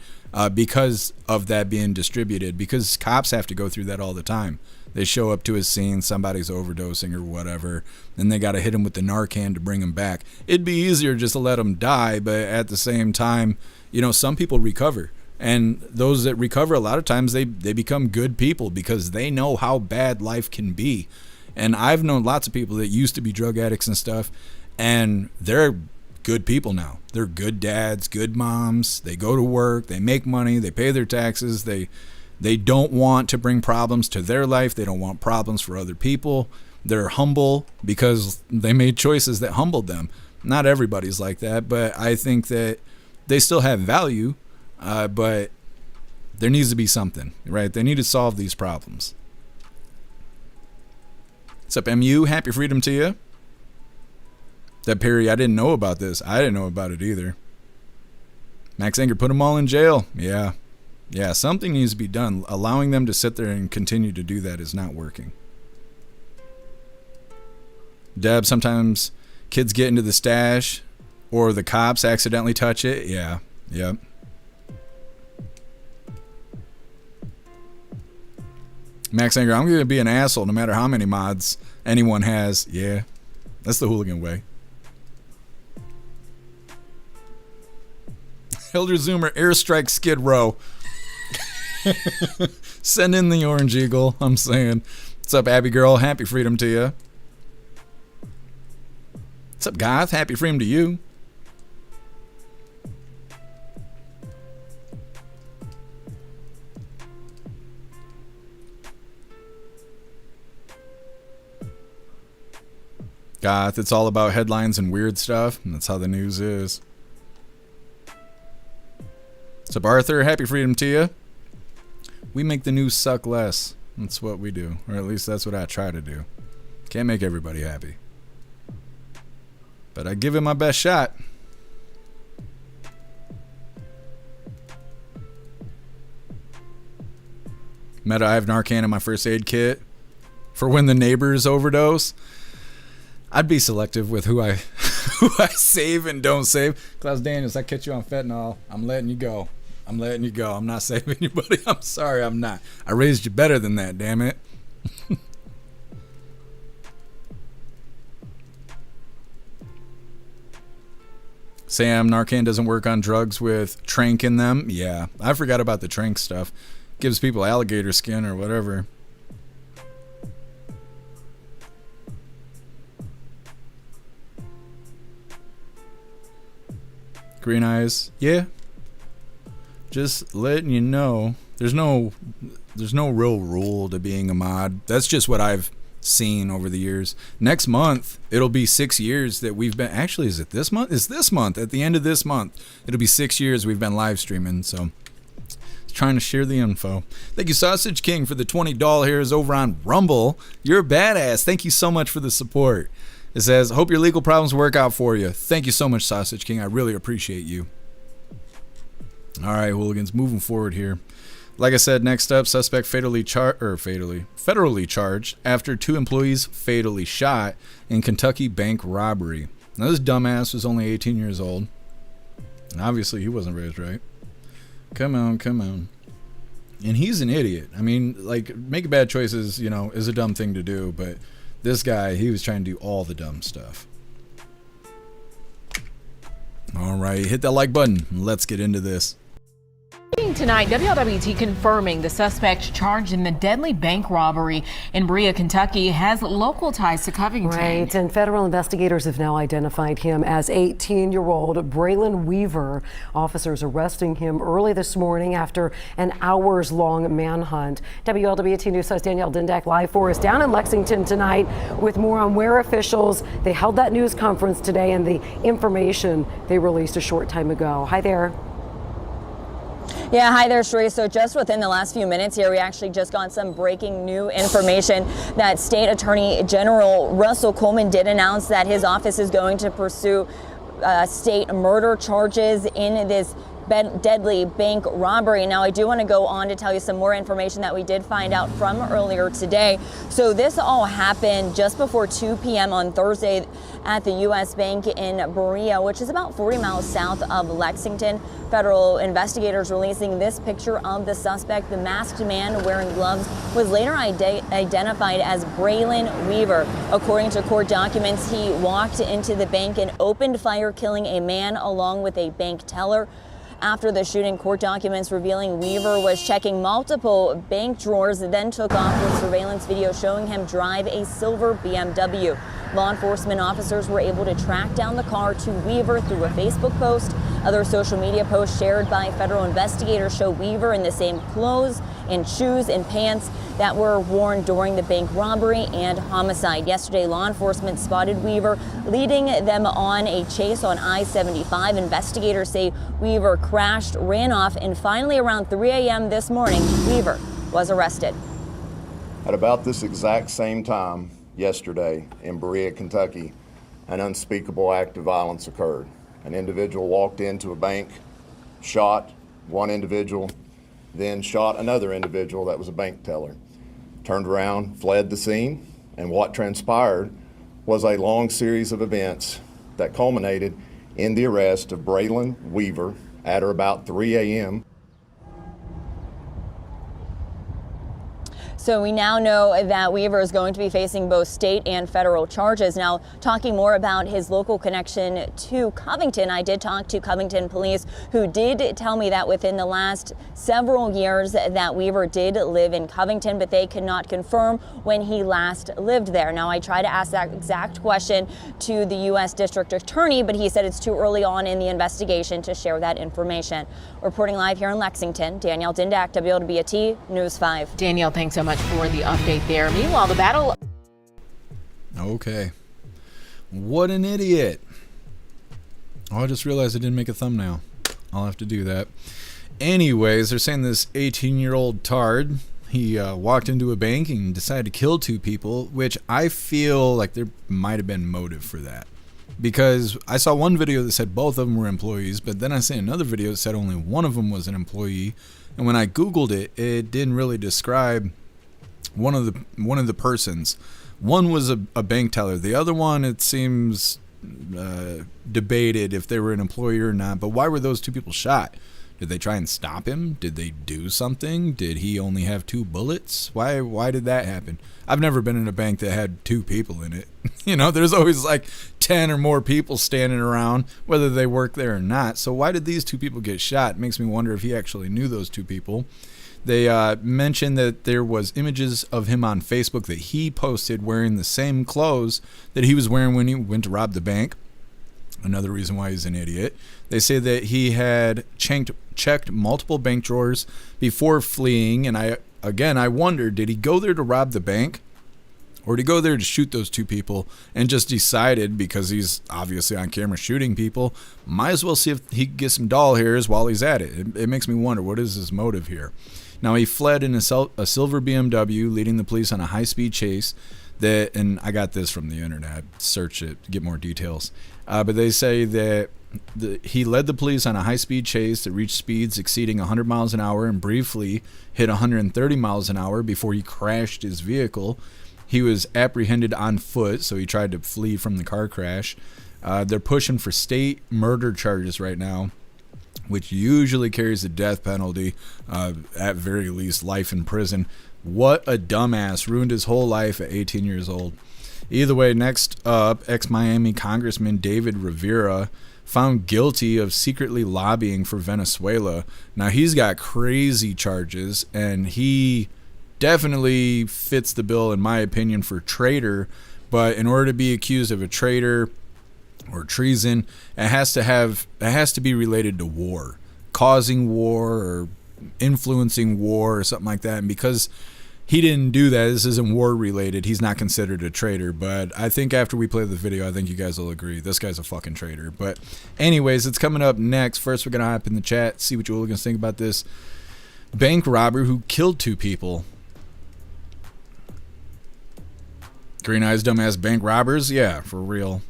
because of that being distributed, because cops have to go through that all the time. They show up to a scene, somebody's overdosing or whatever, then they got to hit them with the Narcan to bring them back. It'd be easier just to let them die, but at the same time, some people recover. And those that recover, a lot of times they become good people because they know how bad life can be. And I've known lots of people that used to be drug addicts and stuff, and they're good people now. They're good dads, good moms. They go to work, they make money, they pay their taxes. They don't want to bring problems to their life. They don't want problems for other people. They're humble because they made choices that humbled them. Not everybody's like that, but I think that they still have value. But there needs to be something, right? They need to solve these problems. What's up, MU? Happy freedom to you. That Perry, I didn't know about this. I didn't know about it either. Max Anger, put them all in jail. Yeah, something needs to be done. Allowing them to sit there and continue to do that is not working. Deb, sometimes kids get into the stash or the cops accidentally touch it. Yeah, yep. Max Anger, I'm going to be an asshole no matter how many mods anyone has. Yeah, that's the hooligan way. Elder Zoomer, airstrike Skid Row. Send in the Orange Eagle, I'm saying. What's up, Abby Girl? Happy freedom to you. What's up, Goth? Happy freedom to you. Goth, it's all about headlines and weird stuff, and that's how the news is. What's up, Arthur? Happy freedom to you. We make the news suck less. That's what we do, or at least that's what I try to do. Can't make everybody happy, but I give it my best shot. Meta, I have Narcan in my first aid kit for when the neighbors overdose. I'd be selective with who I save and don't save. Klaus Daniels, I catch you on fentanyl. I'm letting you go. I'm not saving anybody. I'm sorry, I'm not. I raised you better than that, damn it. Sam, Narcan doesn't work on drugs with trank in them. Yeah, I forgot about the trank stuff. Gives people alligator skin or whatever. Green eyes. Yeah. Just letting you know. There's no real rule to being a mod. That's just what I've seen over the years. Next month, it'll be 6 years that we've been... Actually, is it this month? It's this month. At the end of this month, it'll be 6 years we've been live streaming. So, trying to share the info. Thank you, Sausage King, for the $20 here is over on Rumble. You're a badass. Thank you so much for the support. It says, hope your legal problems work out for you. Thank you so much, Sausage King. I really appreciate you. All right, hooligans, moving forward here. Like I said, next up, suspect federally charged after 2 employees fatally shot in Kentucky bank robbery. Now, this dumbass was only 18 years old. And obviously, he wasn't raised right. Come on. And he's an idiot. I mean, like, making bad choices, you know, is a dumb thing to do. But this guy, he was trying to do all the dumb stuff. All right, hit that like button. Let's get into this. Tonight, WLWT confirming the suspect charged in the deadly bank robbery in Berea, Kentucky, has local ties to Covington. Right, and federal investigators have now identified him as 18-year-old Braylon Weaver. Officers arresting him early this morning after an hours-long manhunt. WLWT News host Danielle Dindak live for us down in Lexington tonight with more on where officials, they held that news conference today and the information they released a short time ago. Hi there. Yeah, hi there, Sheree. So just within the last few minutes here, we actually just got some breaking new information that State Attorney General Russell Coleman did announce that his office is going to pursue state murder charges in this deadly bank robbery. Now, I do want to go on to tell you some more information that we did find out from earlier today. So this all happened just before 2 p.m. on Thursday at the U.S. Bank in Berea, which is about 40 miles south of Lexington. Federal investigators releasing this picture of the suspect. The masked man wearing gloves was later identified as Braylon Weaver. According to court documents, he walked into the bank and opened fire, killing a man along with a bank teller. After the shooting, court documents revealing Weaver was checking multiple bank drawers, then took off with surveillance video showing him drive a silver BMW. Law enforcement officers were able to track down the car to Weaver through a Facebook post. Other social media posts shared by federal investigators show Weaver in the same clothes and shoes and pants that were worn during the bank robbery and homicide. Yesterday, law enforcement spotted Weaver leading them on a chase on I-75. Investigators say Weaver crashed, ran off, and finally around 3 a.m. this morning, Weaver was arrested. At about this exact same time yesterday in Berea, Kentucky, an unspeakable act of violence occurred. An individual walked into a bank, shot one individual, then shot another individual that was a bank teller. Turned around, fled the scene, and what transpired was a long series of events that culminated in the arrest of Braylon Weaver at or about 3 a.m. So we now know that Weaver is going to be facing both state and federal charges. Now, talking more about his local connection to Covington, I did talk to Covington police, who did tell me that within the last several years that Weaver did live in Covington, but they could not confirm when he last lived there. Now, I tried to ask that exact question to the U.S. District Attorney, but he said it's too early on in the investigation to share that information. Reporting live here in Lexington, Danielle Dindak, WLWT News 5. Danielle, thanks so much for the update there. Meanwhile, the battle... Okay. What an idiot. Oh, I just realized I didn't make a thumbnail. I'll have to do that. Anyways, they're saying this 18-year-old tard, he walked into a bank and decided to kill 2 people, which I feel like there might have been motive for that. Because I saw one video that said both of them were employees, but then I saw another video that said only one of them was an employee. And when I Googled it, it didn't really describe one of the persons. One was a bank teller. The other one, it seems debated if they were an employee or not. But why were those 2 people shot? Did they try and stop him? Did they do something? Did he only have 2 bullets? Why did that happen? I've never been in a bank that had 2 people in it. You know, there's always like 10 or more people standing around, whether they work there or not. So why did these 2 people get shot? It makes me wonder if he actually knew those 2 people. They mentioned that there was images of him on Facebook that he posted wearing the same clothes that he was wearing when he went to rob the bank. Another reason why he's an idiot. They say that he had checked multiple bank drawers before fleeing. And I wonder, did he go there to rob the bank? Or did he go there to shoot those two people and just decided, because he's obviously on camera shooting people, might as well see if he can get some doll hairs while he's at it. It makes me wonder, what is his motive here? Now, he fled in a silver BMW, leading the police on a high-speed chase. And I got this from the internet. Search it to get more details. But they say that he led the police on a high-speed chase that reached speeds exceeding 100 miles an hour and briefly hit 130 miles an hour before he crashed his vehicle. He was apprehended on foot, so he tried to flee from the car crash. They're pushing for state murder charges right now, which usually carries the death penalty, at very least life in prison. What a dumbass. Ruined his whole life at 18 years old. Either way, next up, ex-Miami Congressman David Rivera found guilty of secretly lobbying for Venezuela. Now, he's got crazy charges, and he definitely fits the bill, in my opinion, for traitor. But in order to be accused of a traitor or treason, it has to be related to war, causing war or influencing war or something like that. And because he didn't do that, this isn't war related, he's not considered a traitor. But I think after we play the video, I think you guys will agree this guy's a fucking traitor. But anyways, it's coming up next. First, we're gonna hop in the chat, see what you hooligans think about this bank robber who killed two people. Green eyes, dumbass bank robbers? Yeah, for real.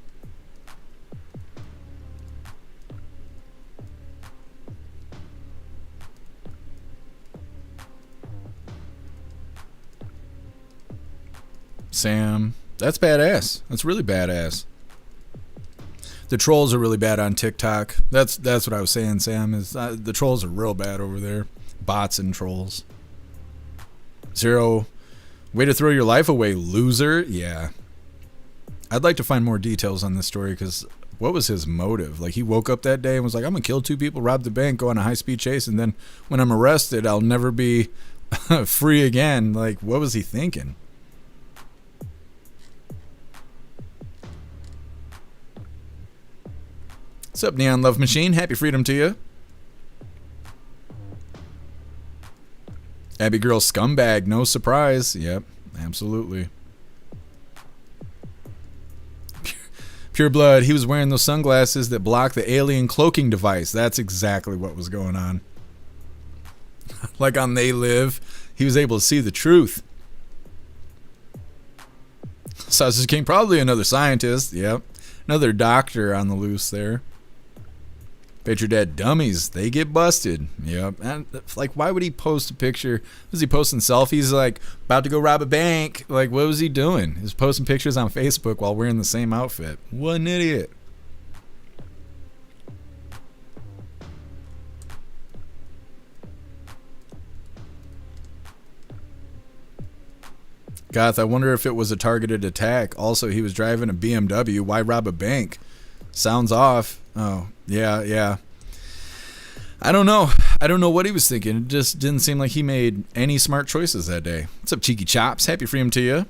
Sam, that's badass. That's really badass. The trolls are really bad on TikTok. That's what I was saying, Sam, is the trolls are real bad over there. Bots and trolls. Zero. Way to throw your life away, loser. Yeah. I'd like to find more details on this story, because what was his motive? Like, he woke up that day and was like, I'm going to kill two people, rob the bank, go on a high-speed chase, and then when I'm arrested, I'll never be free again. Like, what was he thinking? What's up, Neon Love Machine? Happy freedom to you. Abby Girl scumbag, no surprise. Yep, absolutely. Pure Blood, he was wearing those sunglasses that block the alien cloaking device. That's exactly what was going on. Like on They Live, he was able to see the truth. Sausage King, probably another scientist. Yep, another doctor on the loose there. Patriot Dad dummies, they get busted. Yep. And like, why would he post a picture? Was he posting selfies like about to go rob a bank? Like, what was he doing? He was posting pictures on Facebook while wearing the same outfit. What an idiot. Goth, I wonder if it was a targeted attack. Also, he was driving a BMW. Why rob a bank? Sounds off. Oh, yeah. I don't know. I don't know what he was thinking. It just didn't seem like he made any smart choices that day. What's up, Cheeky Chops? Happy freedom to you.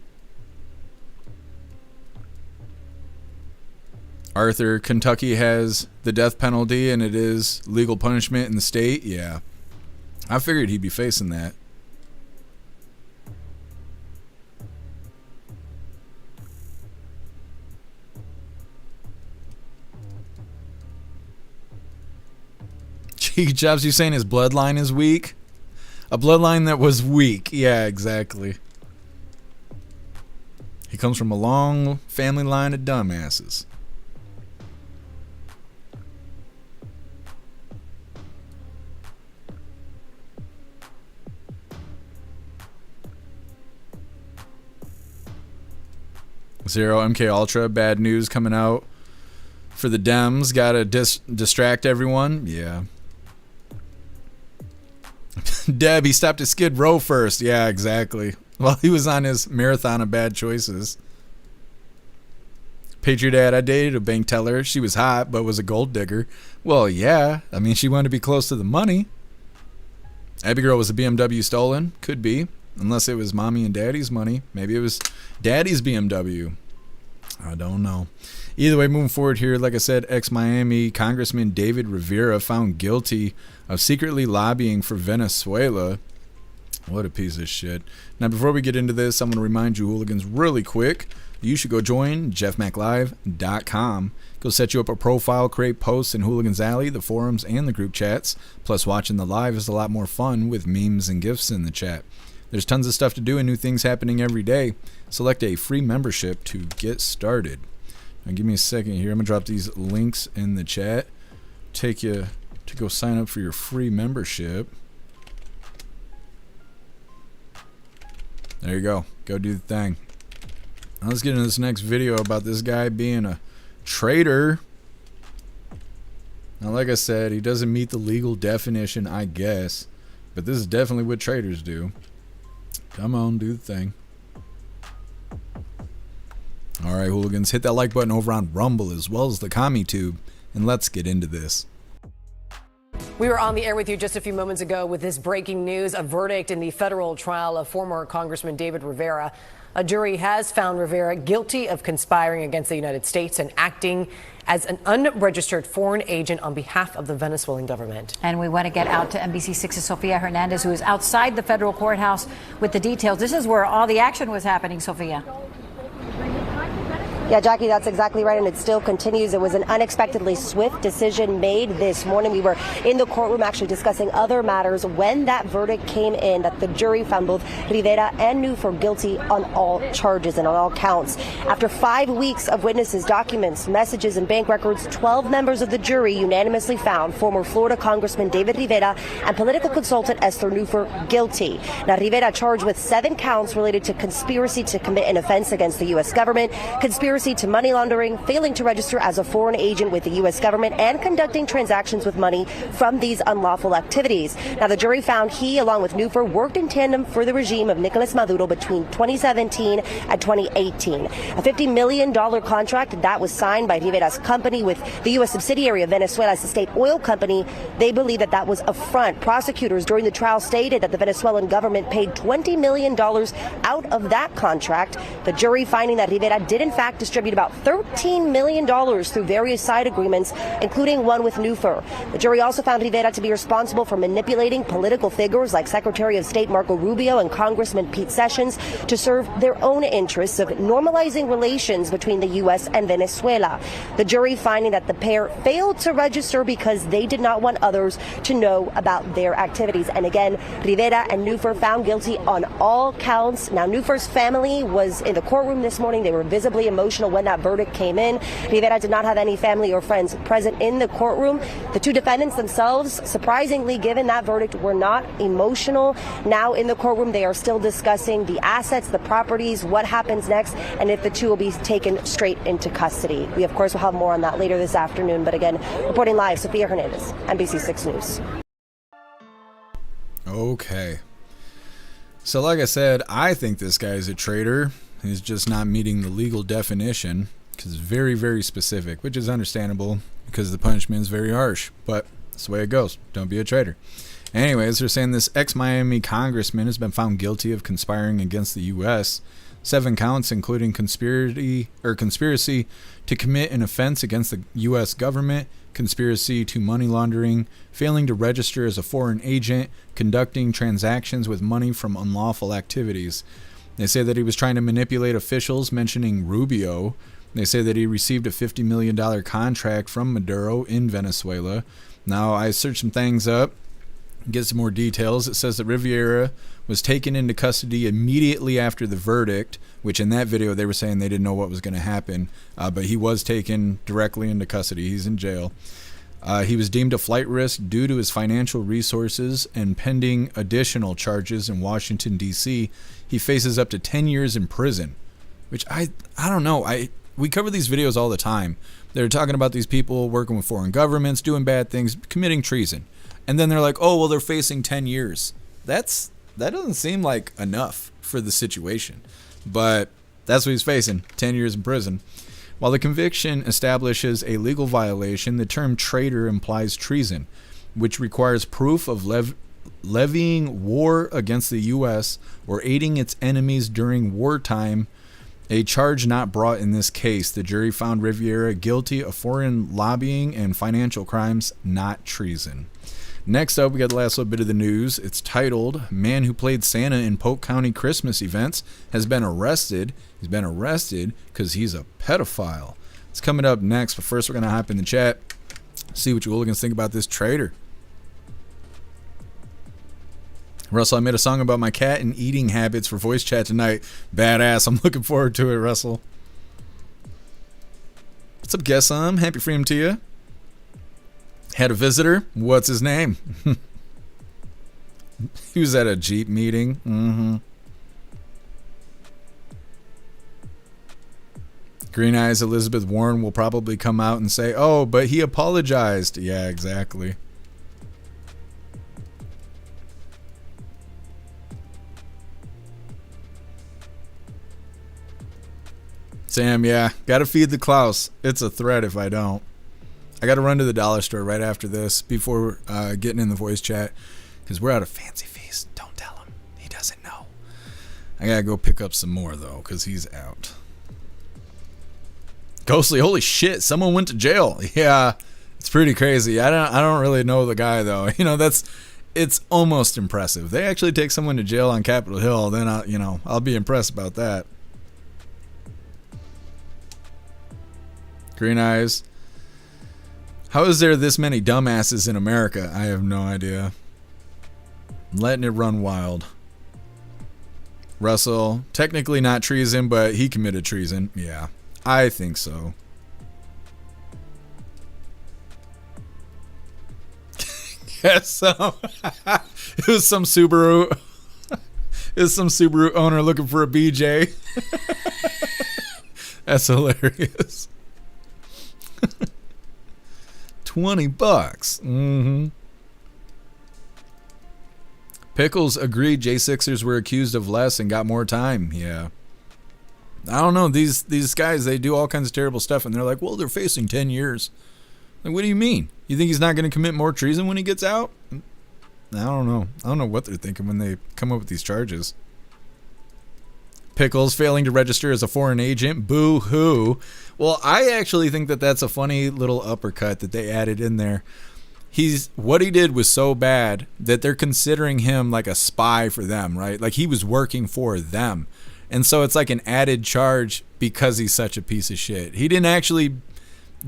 Arthur, Kentucky has the death penalty and it is legal punishment in the state. Yeah. I figured he'd be facing that. Cheeky Chops, you saying his bloodline is weak? A bloodline that was weak. Yeah, exactly. He comes from a long family line of dumbasses. Zero MK Ultra, bad news coming out for the Dems. Gotta distract everyone. Yeah. Deb, he stopped at Skid Row first. Yeah, exactly. Well, he was on his marathon of bad choices. Patriot Dad, I dated a bank teller. She was hot, but was a gold digger. Well, yeah. I mean, she wanted to be close to the money. Abby Girl, was a BMW stolen? Could be. Unless it was mommy and daddy's money. Maybe it was daddy's BMW. I don't know. Either way, moving forward here, like I said, ex-Miami Congressman David Rivera found guilty of secretly lobbying for Venezuela. What a piece of shit. Now, before we get into this, I'm going to remind you, hooligans, really quick, you should go join jeffmaclive.com. Go set you up a profile, create posts in Hooligans Alley, the forums, and the group chats. Plus, watching the live is a lot more fun with memes and gifs in the chat. There's tons of stuff to do and new things happening every day. Select a free membership to get started. Now, give me a second here. I'm going to drop these links in the chat. Take you to go sign up for your free membership. There you go. Go do the thing. Now let's get into this next video about this guy being a traitor. Now, like I said, he doesn't meet the legal definition, I guess. But this is definitely what traitors do. Come on, do the thing. Alright, hooligans, hit that like button over on Rumble as well as the CommiTube, and let's get into this. We were on the air with you just a few moments ago with this breaking news, a verdict in the federal trial of former Congressman David Rivera. A jury has found Rivera guilty of conspiring against the United States and acting as an unregistered foreign agent on behalf of the Venezuelan government. And we want to get out to NBC6's Sofia Hernandez, who is outside the federal courthouse with the details. This is where all the action was happening, Sofia. Yeah, Jackie, that's exactly right, and it still continues. It was an unexpectedly swift decision made this morning. We were in the courtroom actually discussing other matters when that verdict came in, that the jury found both Rivera and Newford guilty on all charges and on all counts. After 5 weeks of witnesses, documents, messages, and bank records, 12 members of the jury unanimously found former Florida Congressman David Rivera and political consultant Esther Newford guilty. Now, Rivera charged with 7 counts related to conspiracy to commit an offense against the U.S. government, conspiracy to money laundering, failing to register as a foreign agent with the U.S. government, and conducting transactions with money from these unlawful activities. Now, the jury found he, along with Newford, worked in tandem for the regime of Nicolas Maduro between 2017 and 2018. A $50 million contract that was signed by Rivera's company with the U.S. subsidiary of Venezuela's state oil company. They believe that that was a front. Prosecutors during the trial stated that the Venezuelan government paid $20 million out of that contract. The jury finding that Rivera did in fact distribute about $13 million through various side agreements, including one with Newford. The jury also found Rivera to be responsible for manipulating political figures like Secretary of State Marco Rubio and Congressman Pete Sessions to serve their own interests of normalizing relations between the U.S. and Venezuela. The jury finding that the pair failed to register because they did not want others to know about their activities. And again, Rivera and Newford found guilty on all counts. Now, Newford's family was in the courtroom this morning. They were visibly emotional when that verdict came in. Rivera did not have any family or friends present in the courtroom. The two defendants themselves, surprisingly, given that verdict, were not emotional. Now in the courtroom, they are still discussing the assets, the properties, what happens next, and if the two will be taken straight into custody. We, of course, will have more on that later this afternoon. But again, reporting live, Sofia Hernandez, NBC6 News. Okay. So like I said, I think this guy is a traitor. He's just not meeting the legal definition because it's very, very specific, which is understandable because the punishment is very harsh. But that's the way it goes. Don't be a traitor. Anyways, they're saying this ex-Miami congressman has been found guilty of conspiring against the U.S. 7 counts, including conspiracy to commit an offense against the U.S. government, conspiracy to money laundering, failing to register as a foreign agent, conducting transactions with money from unlawful activities. They say that he was trying to manipulate officials, mentioning Rubio. They say that he received a $50 million contract from Maduro in Venezuela. Now, I searched some things up, get some more details. It says that Rivera was taken into custody immediately after the verdict, which in that video they were saying they didn't know what was going to happen, but he was taken directly into custody. He's in jail. He was deemed a flight risk due to his financial resources and pending additional charges in Washington, D.C. He faces up to 10 years in prison, which I don't know. We cover these videos all the time. They're talking about these people working with foreign governments, doing bad things, committing treason. And then they're like, oh, well, they're facing 10 years. That doesn't seem like enough for the situation. But that's what he's facing, 10 years in prison. While the conviction establishes a legal violation, the term traitor implies treason, which requires proof of levying war against the U.S. or aiding its enemies during wartime A charge not brought in this case. The jury found Rivera guilty of foreign lobbying and financial crimes, not treason. Next up, we got the last little bit of the news. It's titled, Man Who Played Santa in Polk County Christmas Events Has Been Arrested. He's been arrested because he's a pedophile. It's coming up next, but first we're going to hop in the chat, see what you hooligans think about this traitor. Russell, I made a song about my cat and eating habits for voice chat tonight. Badass. I'm looking forward to it, Russell. What's up, Guessum? Happy freedom to you. Had a visitor. What's his name? He was at a Jeep meeting. Green Eyes Elizabeth Warren will probably come out and say, oh, but he apologized. Yeah, exactly. Sam, yeah, gotta feed the Klaus. It's a threat if I don't. I gotta run to the dollar store right after this before getting in the voice chat because we're at a fancy feast. Don't tell him. He doesn't know. I gotta go pick up some more though because he's out. Ghostly, holy shit, someone went to jail. Yeah, it's pretty crazy. I don't really know the guy though. You know, it's almost impressive. They actually take someone to jail on Capitol Hill, then I'll be impressed about that. Green Eyes. How is there this many dumbasses in America? I have no idea. I'm letting it run wild. Russell, technically not treason, but he committed treason. Yeah, I think so. Yes, so it was some Subaru. It was some Subaru owner looking for a BJ. That's hilarious. $20. Pickles agreed J6ers were accused of less and got more time. Yeah. I don't know. These guys, they do all kinds of terrible stuff, and they're like, well, they're facing 10 years. Like, what do you mean? You think he's not going to commit more treason when he gets out? I don't know. I don't know what they're thinking when they come up with these charges. Pickles failing to register as a foreign agent. Boo-hoo. Well, I actually think that that's a funny little uppercut that they added in there. What he did was so bad that they're considering him like a spy for them, right? Like he was working for them. And so it's like an added charge because he's such a piece of shit. He didn't actually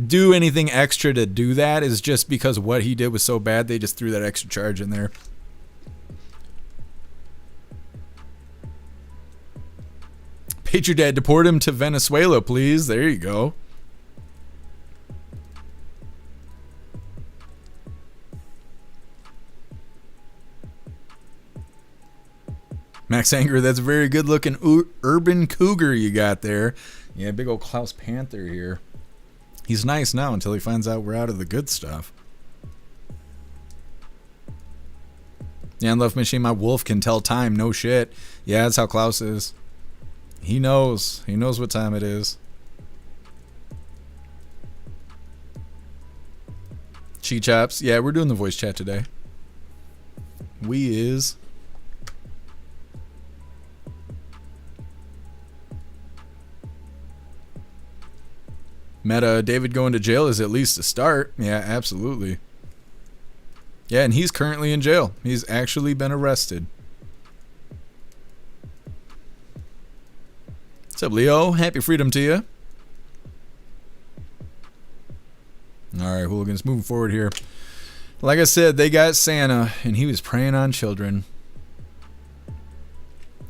do anything extra to do that. It's just because what he did was so bad, they just threw that extra charge in there. Patriot Dad, deport him to Venezuela, please. There you go. Max Anger, that's a very good looking urban cougar you got there. Yeah, big old Klaus Panther here. He's nice now until he finds out we're out of the good stuff. Yeah, and Love Machine, my wolf can tell time. No shit. Yeah, that's how Klaus is. He knows. He knows what time it is. Cheat Chops. Yeah, we're doing the voice chat today. We is. Meta, David going to jail is at least a start. Yeah, absolutely. Yeah, and he's currently in jail. He's actually been arrested. What's up, Leo? Happy freedom to you. All right, hooligans, moving forward here. Like I said, they got Santa, and he was preying on children.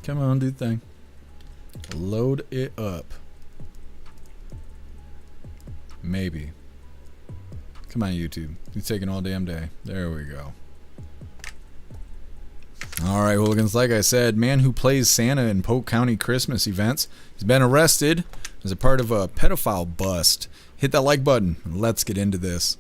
Come on, do the thing. Load it up. Maybe. Come on, YouTube. It's taking all damn day. There we go. All right, hooligans. Like I said, man who plays Santa in Polk County Christmas events has been arrested as a part of a pedophile bust. Hit that like button. Let's get into this.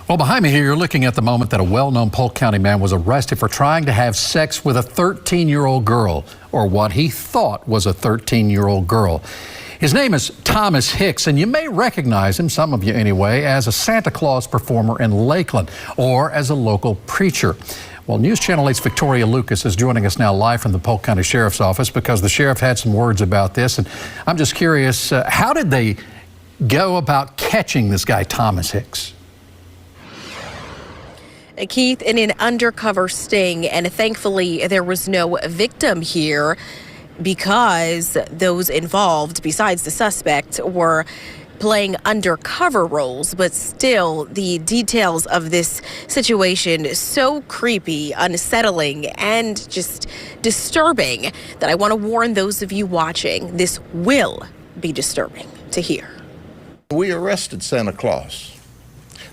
Well, behind me here, you're looking at the moment that a well-known Polk County man was arrested for trying to have sex with a 13-year-old girl, or what he thought was a 13-year-old girl. His name is Thomas Hicks, and you may recognize him, some of you anyway, as a Santa Claus performer in Lakeland or as a local preacher. Well, News Channel 8's Victoria Lucas is joining us now live from the Polk County Sheriff's Office because the sheriff had some words about this. And I'm just curious, how did they go about catching this guy, Thomas Hicks? Keith, in an undercover sting, and thankfully there was no victim here because those involved, besides the suspect, were playing undercover roles. But still, the details of this situation is so creepy, unsettling, and just disturbing that I want to warn those of you watching, this will be disturbing to hear. We arrested Santa Claus.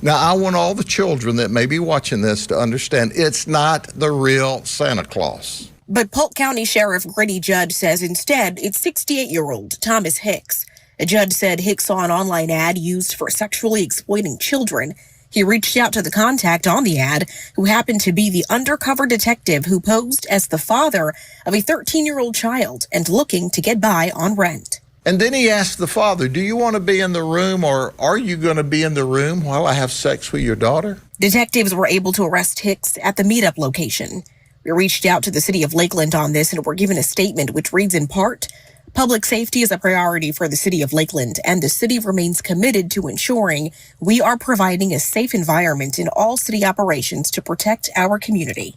Now, I want all the children that may be watching this to understand it's not the real Santa Claus. But Polk County Sheriff Grady Judd says instead it's 68-year-old Thomas Hicks. A judge said Hicks saw an online ad used for sexually exploiting children. He reached out to the contact on the ad, who happened to be the undercover detective who posed as the father of a 13-year-old child and looking to get by on rent. And then he asked the father, do you want to be in the room, or are you going to be in the room while I have sex with your daughter? Detectives were able to arrest Hicks at the meetup location. We reached out to the city of Lakeland on this and were given a statement which reads in part, public safety is a priority for the city of Lakeland, and the city remains committed to ensuring we are providing a safe environment in all city operations to protect our community.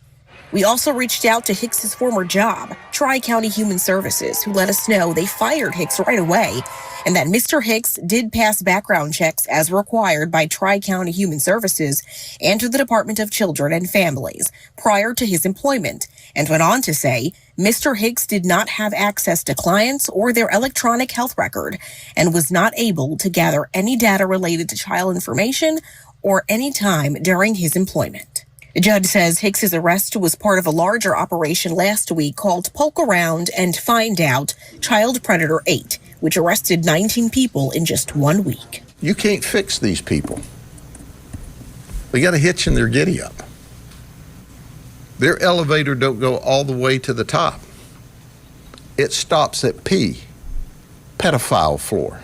We also reached out to Hicks's former job, Tri-County Human Services, who let us know they fired Hicks right away and that Mr. Hicks did pass background checks as required by Tri-County Human Services and to the Department of Children and Families prior to his employment, and went on to say Mr. Hicks did not have access to clients or their electronic health record and was not able to gather any data related to child information or any time during his employment. The judge says Hicks's arrest was part of a larger operation last week called Poke Around and Find Out Child Predator 8, which arrested 19 people in just 1 week. You can't fix these people. They got a hitch in their giddy up. Their elevator don't go all the way to the top. It stops at P, pedophile floor.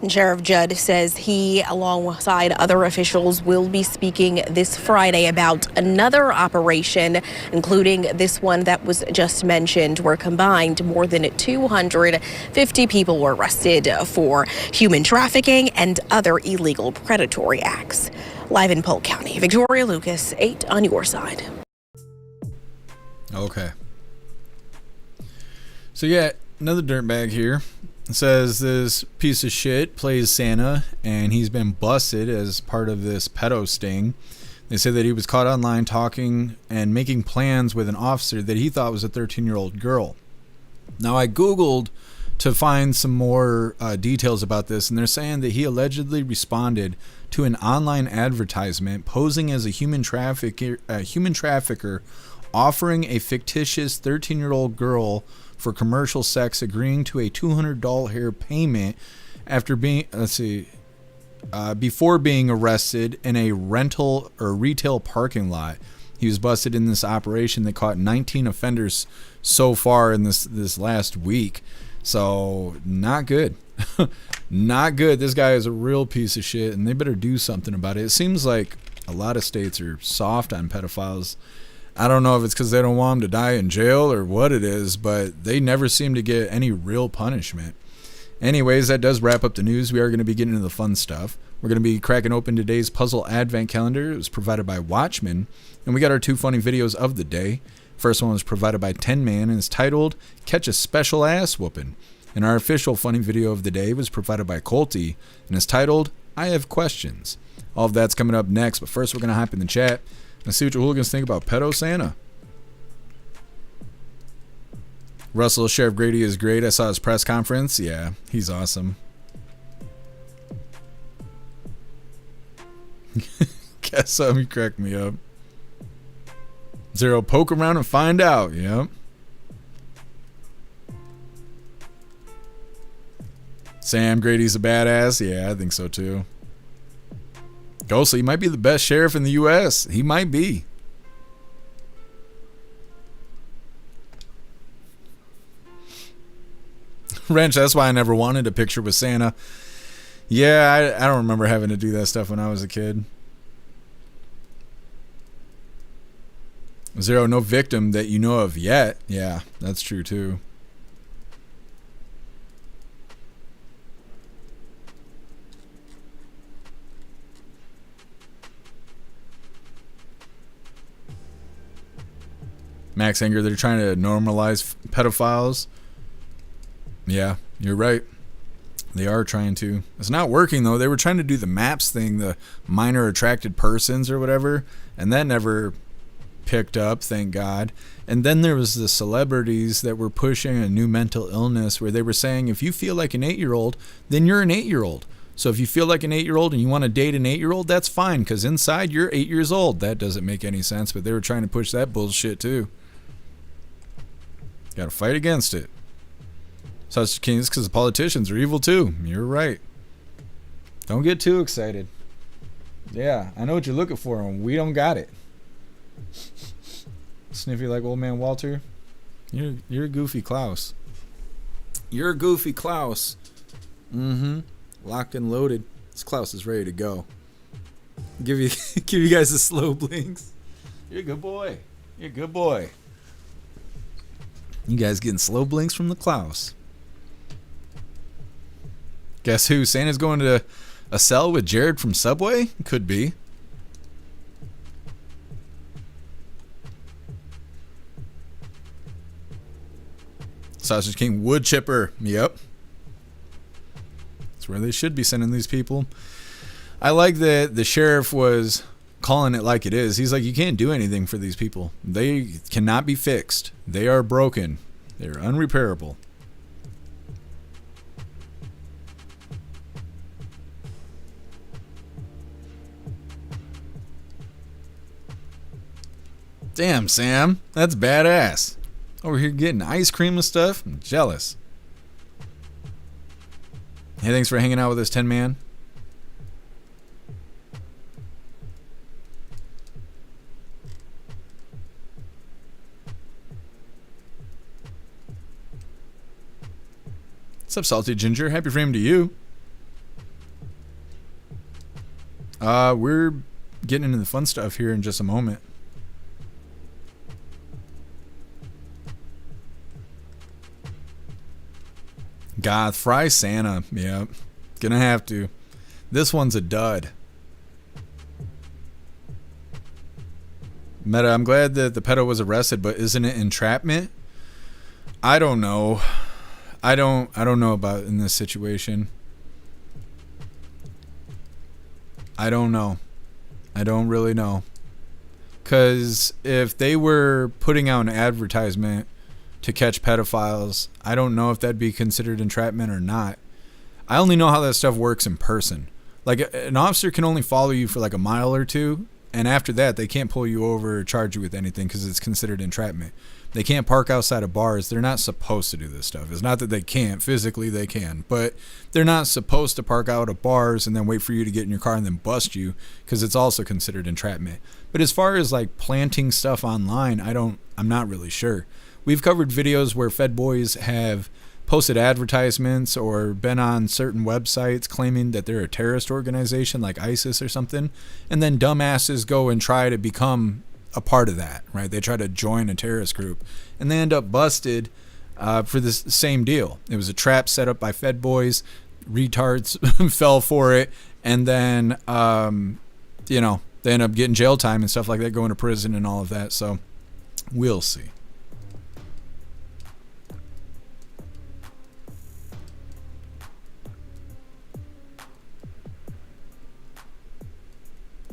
And Sheriff Judd says he, alongside other officials, will be speaking this Friday about another operation, including this one that was just mentioned, where combined more than 250 people were arrested for human trafficking and other illegal predatory acts. Live in Polk County, Victoria Lucas, 8 on your side. Okay. So yeah, another dirtbag here. It says this piece of shit plays Santa, and he's been busted as part of this pedo sting. They say that he was caught online talking and making plans with an officer that he thought was a 13-year-old girl. Now, I Googled to find some more details about this, and they're saying that he allegedly responded to an online advertisement posing as a human trafficker offering a fictitious 13-year-old girl for commercial sex, agreeing to a $200 hair payment after being, before being arrested in a rental or retail parking lot. He was busted in this operation that caught 19 offenders so far in this last week. So not good. Not good. This guy is a real piece of shit, and they better do something about it. It seems like a lot of states are soft on pedophiles. I don't know if it's because they don't want them to die in jail or what it is, but they never seem to get any real punishment. Anyways, that does wrap up the news. We are going to be getting into the fun stuff. We're going to be cracking open today's puzzle advent calendar. It was provided by Watchmen, and we got our 2 funny videos of the day. First one was provided by 10 Man and is titled Catch a Special Ass Whoopin'. And our official funny video of the day was provided by Colty and is titled I Have Questions. All of that's coming up next, but first we're going to hop in the chat and see what your hooligans think about pedo Santa. Russell, Sheriff Grady is great. I saw his press conference. Yeah, he's awesome. Guess something, cracked me up. Zero, poke around and find out. Yep. Sam, Grady's a badass. Yeah, I think so too. Ghostly might be the best sheriff in the U.S. He might be. Wrench, that's why I never wanted a picture with Santa. Yeah, I don't remember having to do that stuff when I was a kid. Zero, no victim that you know of yet. Yeah, that's true too. Max Anger, they're trying to normalize pedophiles. Yeah, you're right. They are trying to. It's not working, though. They were trying to do the MAPS thing, the minor attracted persons or whatever, and that never picked up, thank God. And then there was the celebrities that were pushing a new mental illness where they were saying, if you feel like an 8-year-old, then you're an 8-year-old. So if you feel like an 8-year-old and you want to date an 8-year-old, that's fine, because inside you're 8 years old. That doesn't make any sense, but they were trying to push that bullshit, too. Got to fight against it. Such kings, because the politicians are evil too. You're right. Don't get too excited. Yeah, I know what you're looking for, and we don't got it. Sniffy like old man Walter. You're a goofy Klaus. You're a goofy Klaus. Locked and loaded. This Klaus is ready to go. Give you guys the slow blinks. You're a good boy. You're a good boy. You guys getting slow blinks from the Klaus. Guess who? Santa's going to a cell with Jared from Subway? Could be. Sausage King wood chipper. Yep. That's where they should be sending these people. I like that the sheriff was calling it like it is. He's like, you can't do anything for these people. They cannot be fixed. They are broken. They're unrepairable. Damn, Sam. That's badass. Over here getting ice cream and stuff. I'm jealous. Hey, thanks for hanging out with us, 10 Man. What's up, Salty Ginger? Happy frame to you. We're getting into the fun stuff here in just a moment. Goth Fry Santa. Yep. Gonna have to. This one's a dud. Meta, I'm glad that the pedo was arrested, but isn't it entrapment? I don't know. I don't know about in this situation. I don't know. I don't really know. Because if they were putting out an advertisement to catch pedophiles, I don't know if that'd be considered entrapment or not. I only know how that stuff works in person. Like, an officer can only follow you for like a mile or two, and after that, they can't pull you over or charge you with anything because it's considered entrapment. They can't park outside of bars. They're not supposed to do this stuff. It's not that they can't. Physically, they can. But they're not supposed to park out of bars and then wait for you to get in your car and then bust you, because it's also considered entrapment. But as far as like planting stuff online, I'm not really sure. We've covered videos where Fed boys have posted advertisements or been on certain websites claiming that they're a terrorist organization like ISIS or something, and then dumbasses go and try to become a part of that, right? They try to join a terrorist group, and they end up busted for this same deal. It was a trap set up by Fed boys. Retards fell for it, and then they end up getting jail time and stuff like that, going to prison and all of that. So we'll see.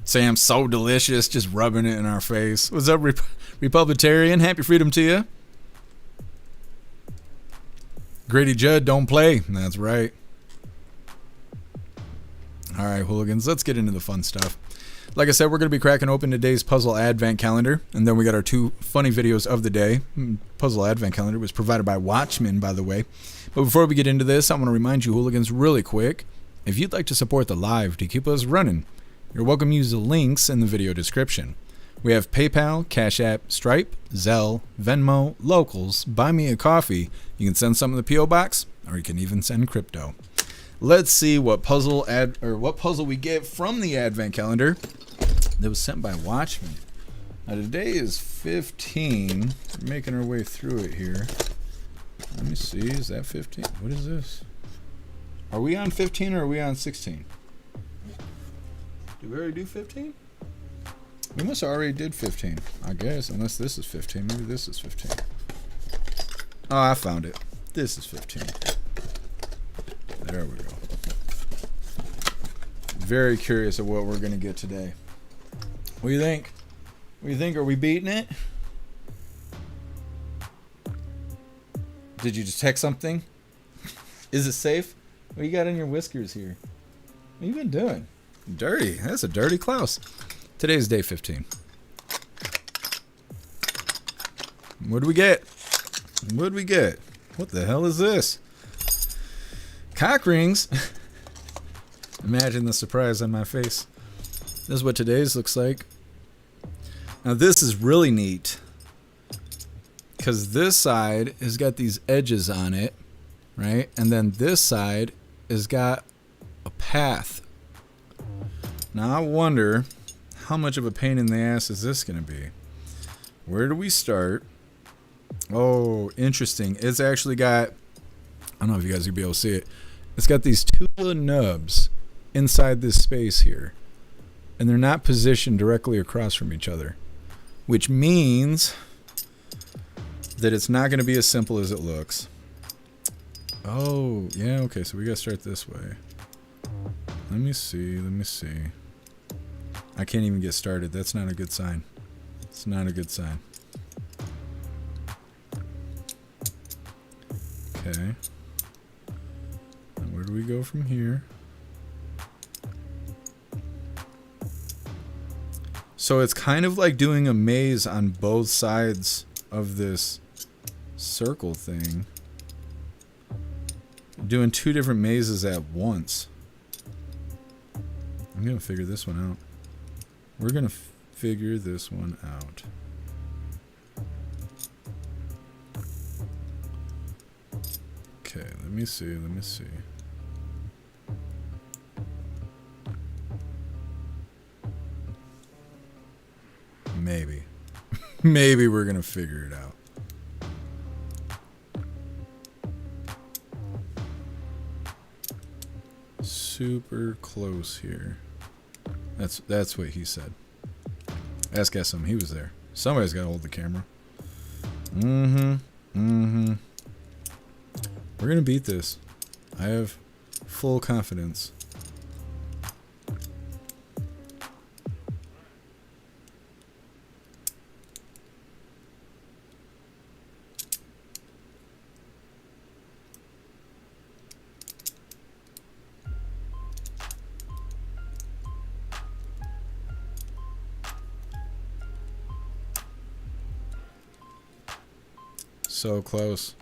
Sam's so delicious, just rubbing it in our face. What's up, Republitarian? Happy freedom to you. Grady Judd, don't play. That's right. All right, hooligans, let's get into the fun stuff. Like I said, we're going to be cracking open today's puzzle advent calendar, and then we got our 2 funny videos of the day. Puzzle advent calendar was provided by Watchmen, by the way. But before we get into this, I want to remind you, hooligans, really quick, if you'd like to support the live to keep us running, you're welcome to use the links in the video description. We have PayPal, Cash App, Stripe, Zelle, Venmo, Locals, Buy Me a Coffee. You can send something to the P.O. Box, or you can even send crypto. Let's see what puzzle we get from the advent calendar that was sent by Watchmen. Now today is 15. We're making our way through it here. Let me see, is that 15? What is this? Are we on 15 or are we on 16? Did we already do 15? We must have already did 15, I guess, unless this is 15. Maybe this is 15. Oh, I found it. This is 15. There we go. Very curious of what we're going to get today. What do you think? What do you think? Are we beating it? Did you detect something? Is it safe? What you got in your whiskers here? What you been doing? Dirty. That's a dirty Klaus. Today's day 15. What do we get? What do we get? What the hell is this? Cock rings. Imagine the surprise on my face. This is what today's looks like. Now this is really neat, because this side has got these edges on it, right? And then this side has got a path. Now I wonder, how much of a pain in the ass is this going to be? Where do we start? Oh, interesting. It's actually got, I don't know if you guys will be able to see it. It's got these two little nubs inside this space here. And they're not positioned directly across from each other. Which means that it's not going to be as simple as it looks. Oh, yeah, okay, so we got to start this way. Let me see. I can't even get started. That's not a good sign. It's not a good sign. Okay. Now where do we go from here? So it's kind of like doing a maze on both sides of this circle thing. Doing two different mazes at once. I'm going to figure this one out. We're going to figure this one out. Okay, let me see. Maybe. Maybe we're going to figure it out. Super close here. That's what he said. Ask him. He was there. Somebody's got to hold the camera. We're going to beat this. I have full confidence. So close.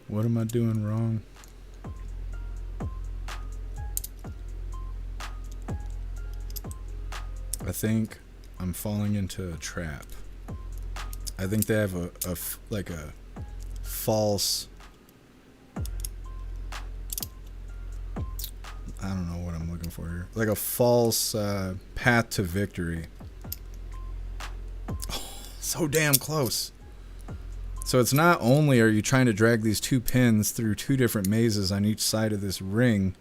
What am I doing wrong? I think I'm falling into a trap. I think they have a false, I don't know what I'm looking for here. Like a false path to victory. Oh, so damn close. So it's not only are you trying to drag these two pins through two different mazes on each side of this ring,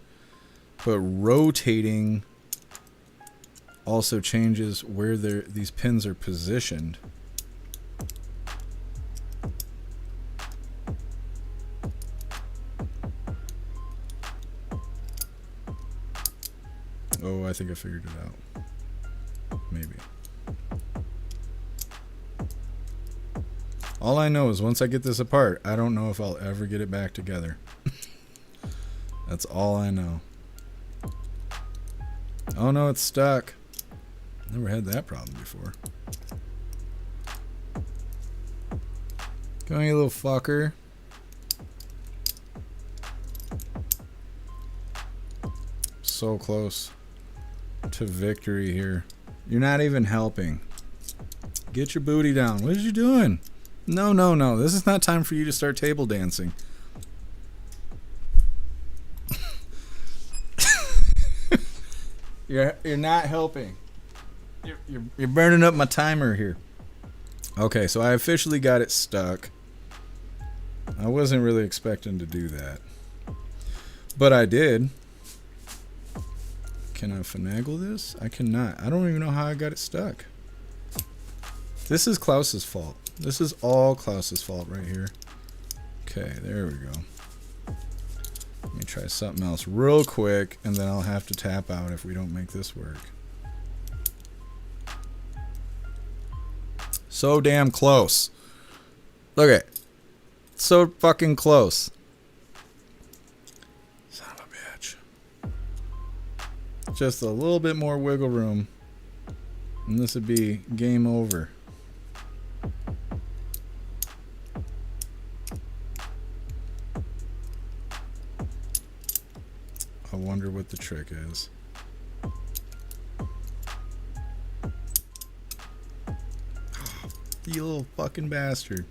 but rotating also changes where these pins are positioned. Oh, I think I figured it out. Maybe. All I know is once I get this apart, I don't know if I'll ever get it back together. That's all I know. Oh no, it's stuck. Never had that problem before. Come on, you little fucker. So close to victory here. You're not even helping. Get your booty down. What are you doing? No, no, no. This is not time for you to start table dancing. You're not helping. You're burning up my timer here. Okay, so I officially got it stuck. I wasn't really expecting to do that, but I did. Can I finagle this? I cannot. I don't even know how I got it stuck. This is Klaus's fault. This is all Klaus's fault right here. Okay, there we go. Let me try something else real quick, and then I'll have to tap out if we don't make this work. So damn close. Look at it. So fucking close. Son of a bitch. Just a little bit more wiggle room, and this would be game over. I wonder what the trick is. You little fucking bastard.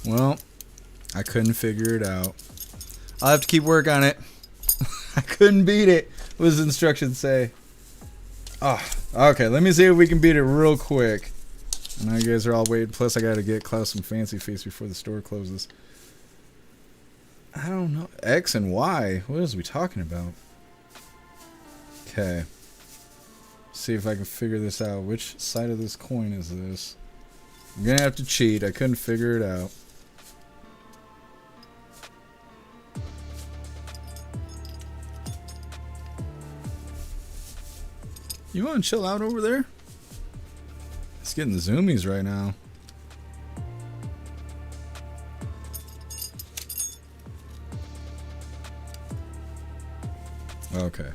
Well, I couldn't figure it out. I'll have to keep work on it. I couldn't beat it. What does the instructions say? Oh, okay. Let me see if we can beat it real quick. I know you guys are all waiting. Plus, I got to get Klaus some fancy face before the store closes. I don't know. X and Y? What is we talking about? Okay. See if I can figure this out. Which side of this coin is this? I'm going to have to cheat. I couldn't figure it out. You want to chill out over there? It's getting the zoomies right now. Okay.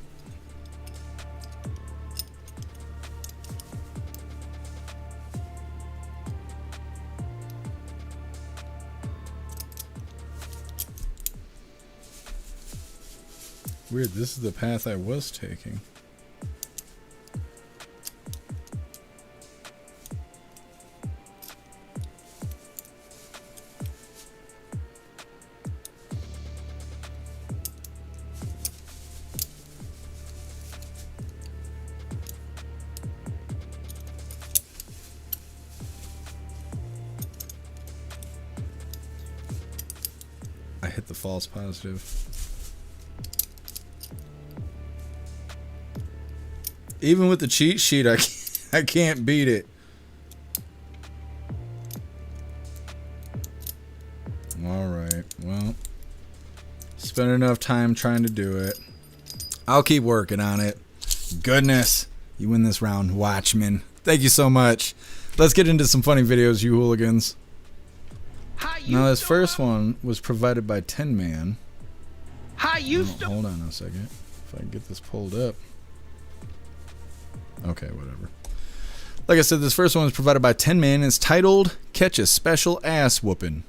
Weird, this is the path I was taking. I hit the false positive. Even with the cheat sheet, I can't beat it. Alright, well. Spent enough time trying to do it. I'll keep working on it. Goodness. You win this round, Watchman. Thank you so much. Let's get into some funny videos, you hooligans. Now, this first one was provided by 10 Man. Hold on a second. If I can get this pulled up. Okay, whatever. Like I said, this first one was provided by 10 Man. It's titled, Catch a Special Ass Whoopin'.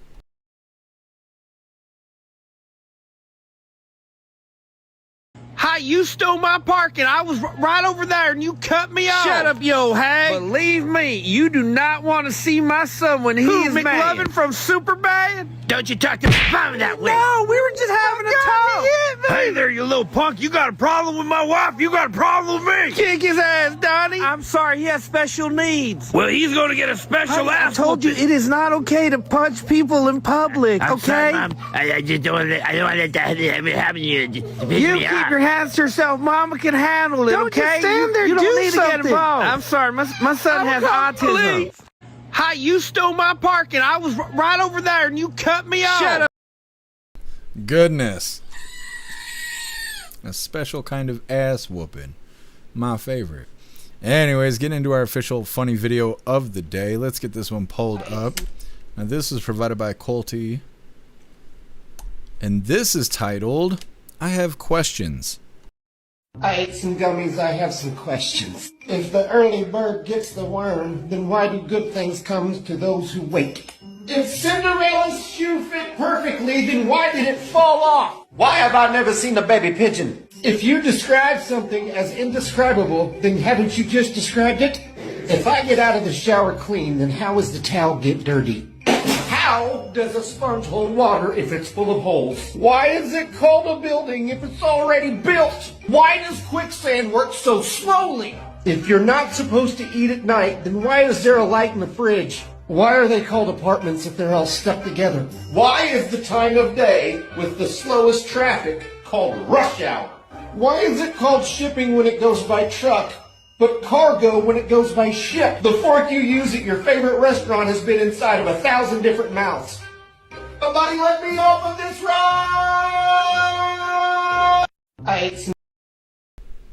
Hi, you stole my parking. I was right over there and you cut me off. Shut up, yo, hey. Believe me, you do not want to see my son when he is mad. McLovin from Superbad? Don't you talk to mom that way. No, we were just having a talk. Hey there, you little punk. You got a problem with my wife? You got a problem with me? Kick his ass, Donnie. I'm sorry, he has special needs. Well, he's going to get a special ass. I told you, it is not okay to punch people in public, okay? Sorry, Mom. I just don't want to let that happen to you. You keep your hands to yourself. Mama can handle it, okay? Don't stand there, you don't need to get involved. I'm sorry, my son has autism. Please. Hi, you stole my parking. I was right over there and you cut me off. Shut up. Goodness. A special kind of ass whooping. My favorite. Anyways, getting into our official funny video of the day. Let's get this one pulled up. Now, this is provided by Colty. And this is titled, I Have Questions. I ate some gummies, I have some questions. If the early bird gets the worm, then why do good things come to those who wait? If Cinderella's shoe fit perfectly, then why did it fall off? Why have I never seen a baby pigeon? If you describe something as indescribable, then haven't you just described it? If I get out of the shower clean, then how does the towel get dirty? How does a sponge hold water if it's full of holes? Why is it called a building if it's already built? Why does quicksand work so slowly? If you're not supposed to eat at night, then why is there a light in the fridge? Why are they called apartments if they're all stuck together? Why is the time of day with the slowest traffic called rush hour? Why is it called shipping when it goes by truck, but cargo when it goes by ship? The fork you use at your favorite restaurant has been inside of 1,000 different mouths. Somebody let me off of this ride! I ate some.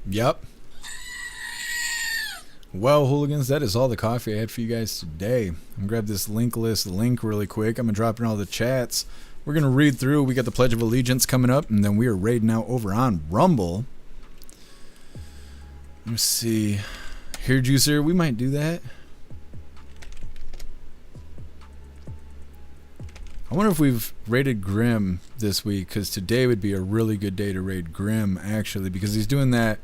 Yep. Well, hooligans, that is all the coffee I had for you guys today. I'm going to grab this link really quick. I'm going to drop in all the chats. We're going to read through. We got the Pledge of Allegiance coming up, and then we are raiding out over on Rumble. Let me see. Hair Juicer, we might do that. I wonder if we've raided Grim this week, because today would be a really good day to raid Grim, actually, because he's doing that.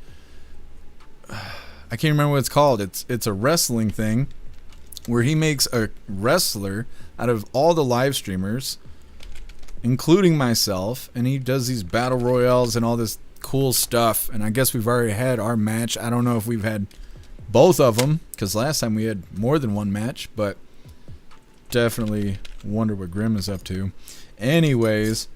I can't remember what it's called. It's a wrestling thing where he makes a wrestler out of all the live streamers, including myself, and he does these battle royales and all this cool stuff. And I guess we've already had our match. I don't know if we've had both of them, because last time we had more than one match, but definitely wonder what Grim is up to. Anyways,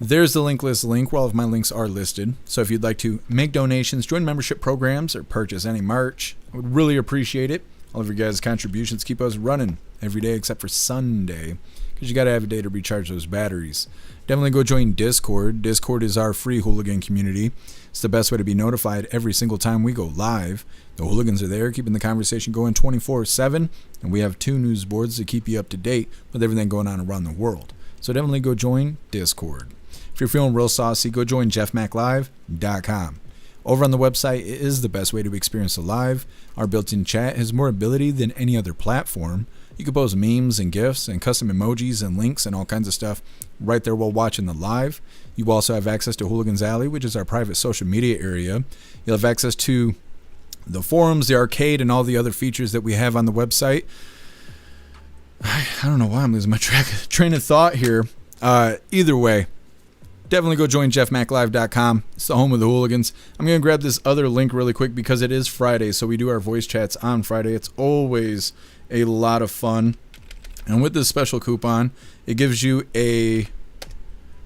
there's the link where all of my links are listed. So if you'd like to make donations, join membership programs, or purchase any merch, I would really appreciate it. All of your guys' contributions keep us running every day except for Sunday, because you got to have a day to recharge those batteries. Definitely go join Discord. Discord is our free hooligan community. It's the best way to be notified every single time we go live. The hooligans are there keeping the conversation going 24/7, and we have 2 news boards to keep you up to date with everything going on around the world. So definitely go join Discord. If you're feeling real saucy, go join jeffmaclive.com. Over on the website, it is the best way to experience the live. Our built-in chat has more ability than any other platform. You can post memes and GIFs and custom emojis and links and all kinds of stuff right there while watching the live. You also have access to Hooligans Alley, which is our private social media area. You'll have access to the forums, the arcade, and all the other features that we have on the website. I don't know why I'm losing my train of thought here. Either way, definitely go join jeffmaclive.com. It's the home of the hooligans. I'm going to grab this other link really quick because it is Friday, so we do our voice chats on Friday. It's always a lot of fun. And with this special coupon, it gives you a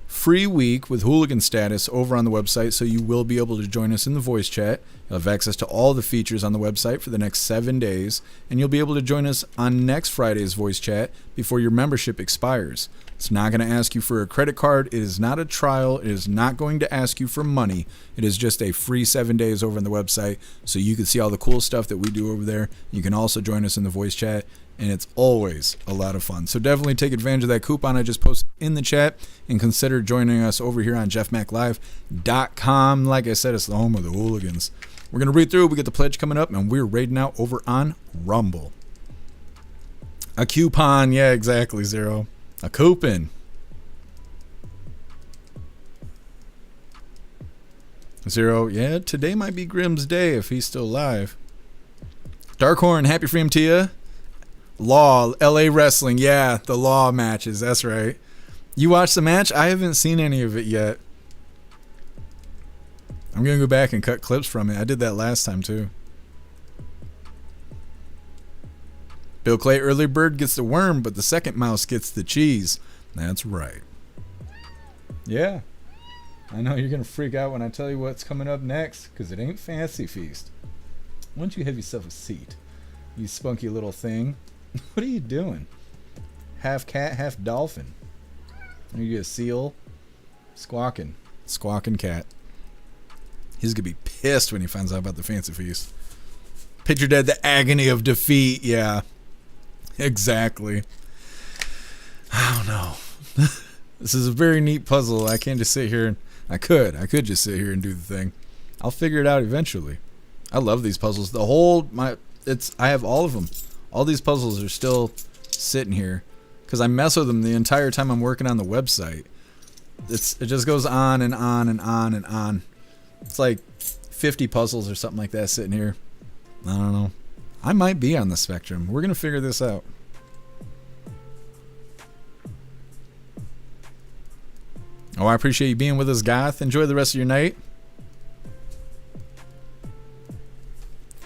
free week with hooligan status over on the website, so you will be able to join us in the voice chat. You'll have access to all the features on the website for the next 7 days, and you'll be able to join us on next Friday's voice chat before your membership expires. It's not going to ask you for a credit card. It is not a trial. It is not going to ask you for money. It is just a free 7 days over on the website, so you can see all the cool stuff that we do over there. You can also join us in the voice chat, and it's always a lot of fun. So definitely take advantage of that coupon I just posted in the chat, and consider joining us over here on jeffmaclive.com. Like I said, it's the home of the hooligans. We're going to read through. We get the pledge coming up, and we're raiding out over on Rumble. A coupon. Yeah, exactly, Zero. A coupon. Zero. Yeah, today might be Grim's day if he's still alive. Darkhorn, happy freedom to you. Law, LA Wrestling. Yeah, the Law matches. That's right. You watched the match? I haven't seen any of it yet. I'm going to go back and cut clips from it. I did that last time too. Bill Clay, early bird gets the worm, but the second mouse gets the cheese. That's right. Yeah. I know you're going to freak out when I tell you what's coming up next, because it ain't Fancy Feast. Why don't you have yourself a seat, you spunky little thing? What are you doing? Half cat, half dolphin. Are you a seal? Squawking. Squawking cat. He's going to be pissed when he finds out about the Fancy Feast. Picture dead, the agony of defeat. Yeah. Exactly. I don't know. This is a very neat puzzle. I can't just sit here and... I could just sit here and do the thing. I'll figure it out eventually. I love these puzzles. I have all of them. All these puzzles are still sitting here because I mess with them the entire time I'm working on the website. It just goes on and on and on and on. It's like 50 puzzles or something like that sitting here. I don't know. I might be on the spectrum. We're going to figure this out. Oh, I appreciate you being with us, Goth. Enjoy the rest of your night.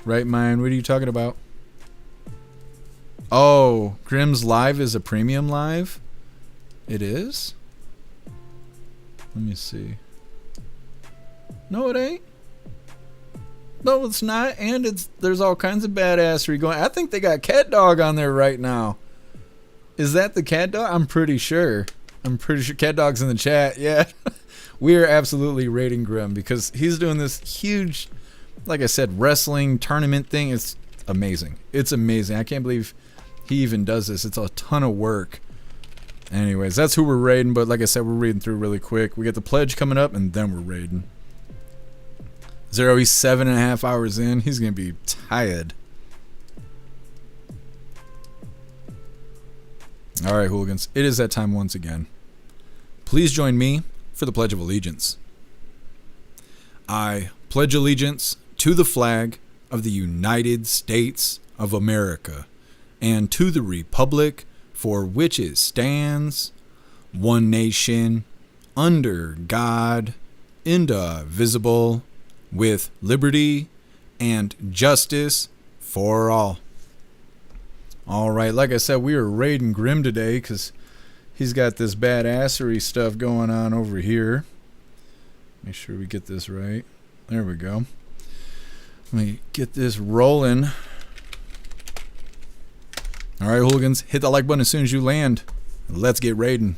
Right, Mind? What are you talking about? Oh, Grimm's Live is a premium live? It is? Let me see. No, it ain't. No, it's not. And there's all kinds of badassery going. I think they got Cat Dog on there right now. Is that the Cat Dog? I'm pretty sure. Cat Dog's in the chat. Yeah. We are absolutely rating Grimm because he's doing this huge, like I said, wrestling tournament thing. It's amazing. It's amazing. I can't believe he even does this. It's a ton of work. Anyways, that's who we're raiding. But like I said, we're reading through really quick. We got the pledge coming up and then we're raiding. Zero, he's 7.5 hours in. He's going to be tired. All right, hooligans. It is that time once again. Please join me for the Pledge of Allegiance. I pledge allegiance to the flag of the United States of America and to the republic for which it stands, one nation, under God, indivisible, with liberty and justice for all. All right, like I said, we are raiding Grimm today because he's got this badassery stuff going on over here. Make sure we get this right. There we go. Let me get this rolling. All right, hooligans, hit that like button as soon as you land. Let's get raiding.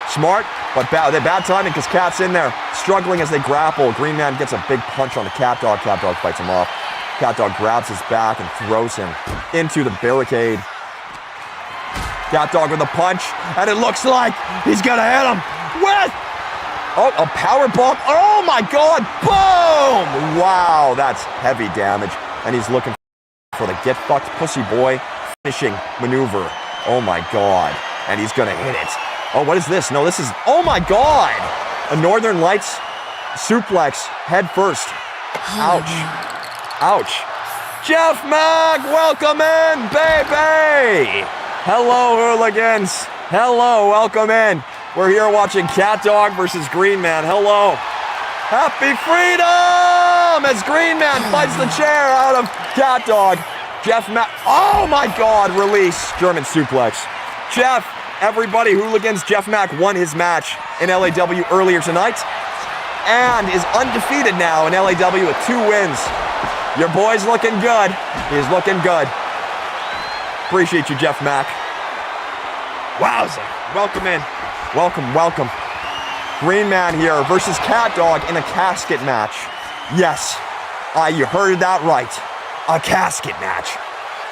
Smart, but bad timing because Cat's in there, struggling as they grapple. Green Man gets a big punch on the Cat Dog. Cat Dog fights him off. Cat Dog grabs his back and throws him into the barricade. Cat Dog with a punch, and it looks like he's gonna hit him with a power bomb. Oh my God! Boom! Wow, that's heavy damage, and he's looking for the get fucked pussy boy finishing maneuver. Oh my God! And he's gonna hit it. Oh, what is this? No, this is, oh my God! A Northern Lights suplex head first. Ouch. Ouch. Jeff Mack, welcome in, baby! Hello, hooligans. Hello, welcome in. We're here watching Cat Dog versus Green Man. Hello. Happy freedom! As Green Man fights the chair out of Cat Dog. Jeff Mack, oh my God, release. German suplex. Jeff, everybody, hooligans, Jeff Mack won his match in LAW earlier tonight and is undefeated now in LAW with 2 wins. Your boy's looking good. He's looking good. Appreciate you, Jeff Mack. Wowza. Welcome in. Welcome, welcome. Green Man here versus Cat Dog in a casket match. Yes, you heard that right. A casket match.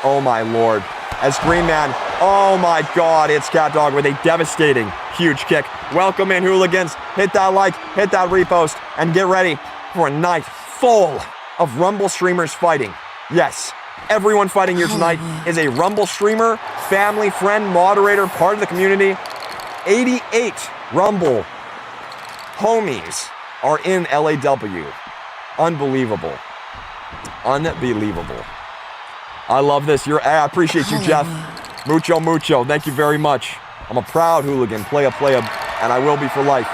Oh my Lord. As Green Man, oh my God, it's Cat Dog with a devastating huge kick. Welcome in, hooligans. Hit that like, hit that repost, and get ready for a night full of Rumble streamers fighting. Yes, everyone fighting here tonight is a Rumble streamer, family, friend, moderator, part of the community. 88 Rumble homies are in LAW. Unbelievable. Unbelievable. I love this. I appreciate you, Jeff. Mucho, mucho. Thank you very much. I'm a proud hooligan, playa, and I will be for life.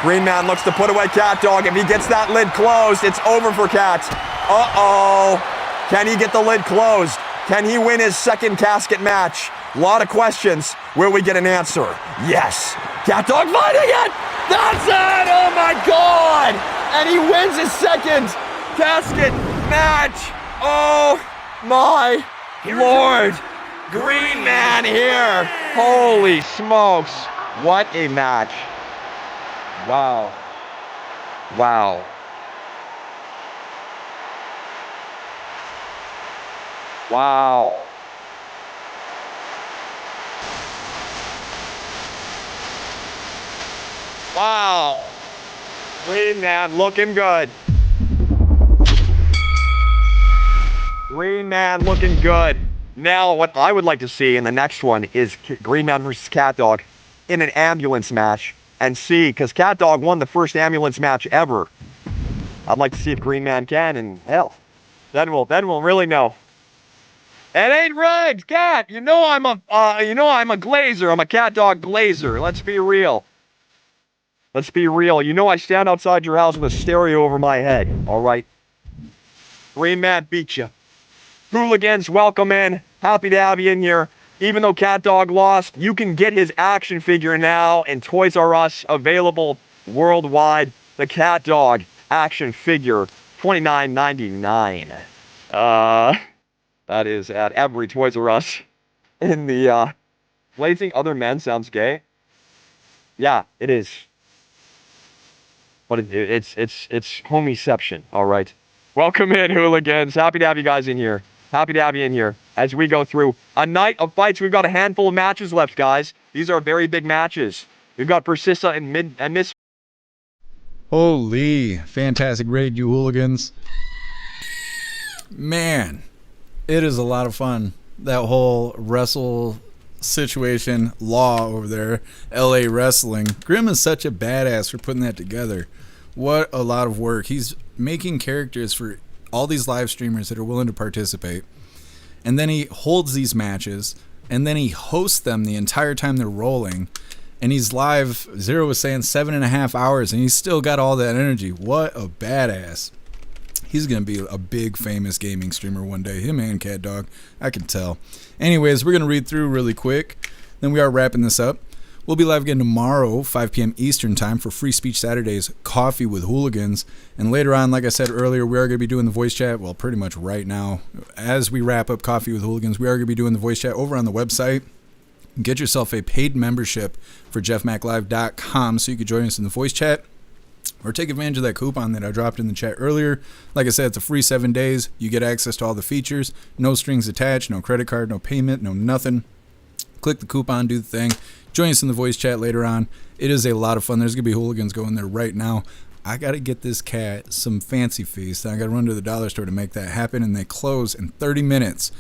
Green Man looks to put away Cat Dog. If he gets that lid closed, it's over for Cat. Uh-oh. Can he get the lid closed? Can he win his second casket match? A lot of questions. Will we get an answer? Yes. Cat Dog fighting it! That's it! Oh my God! And he wins his second casket match. Oh my Lord. Green Man here. Holy smokes. What a match. Wow. Wow. Wow. Wow. Green Man looking good. Green Man looking good. Now, what I would like to see in the next one is Green Man versus Cat Dog in an ambulance match and see, because Cat Dog won the first ambulance match ever I'd like to see if Green Man can, and hell, then we'll really know. It ain't rigged, Cat. You know I'm a glazer. I'm a cat dog glazer. Let's be real. Let's be real. You know I stand outside your house with a stereo over my head. All right. Green Man beat you. Hooligans, welcome in. Happy to have you in here. Even though Cat Dog lost, you can get his action figure now in Toys R Us, available worldwide. The Cat Dog action figure, $29.99. That is at every Toys R Us. In the, blazing other men sounds gay. Yeah, it is. But it's homeception, all right. Welcome in, Hooligans. Happy to have you guys in here. Happy to have you in here as we go through a night of fights. We've got a handful of matches left, guys. These are very big matches. We've got Persista and Miss. Holy, fantastic raid, you Hooligans. Man, it is a lot of fun. That whole wrestle situation, Law over there, LA Wrestling. Grim is such a badass for putting that together. What a lot of work. He's making characters for all these live streamers that are willing to participate. And then he holds these matches, and then he hosts them the entire time they're rolling. And he's live, Zero was saying 7.5 hours, and he's still got all that energy. What a badass. He's going to be a big famous gaming streamer one day. Him and Cat Dog, I can tell. Anyways, we're going to read through really quick. Then we are wrapping this up. We'll be live again tomorrow, 5 p.m. Eastern time for Free Speech Saturdays, Coffee with Hooligans. And later on, like I said earlier, we are going to be doing the voice chat, well, pretty much right now. As we wrap up Coffee with Hooligans, we are going to be doing the voice chat over on the website. Get yourself a paid membership for jeffmaclive.com so you can join us in the voice chat. Or take advantage of that coupon that I dropped in the chat earlier. Like I said, it's a free 7 days. You get access to all the features. No strings attached, no credit card, no payment, no nothing. Click the coupon, do the thing. Join us in the voice chat later on. It is a lot of fun. There's going to be Hooligans going there right now. I got to get this cat some fancy feast. I got to run to the dollar store to make that happen, and they close in 30 minutes.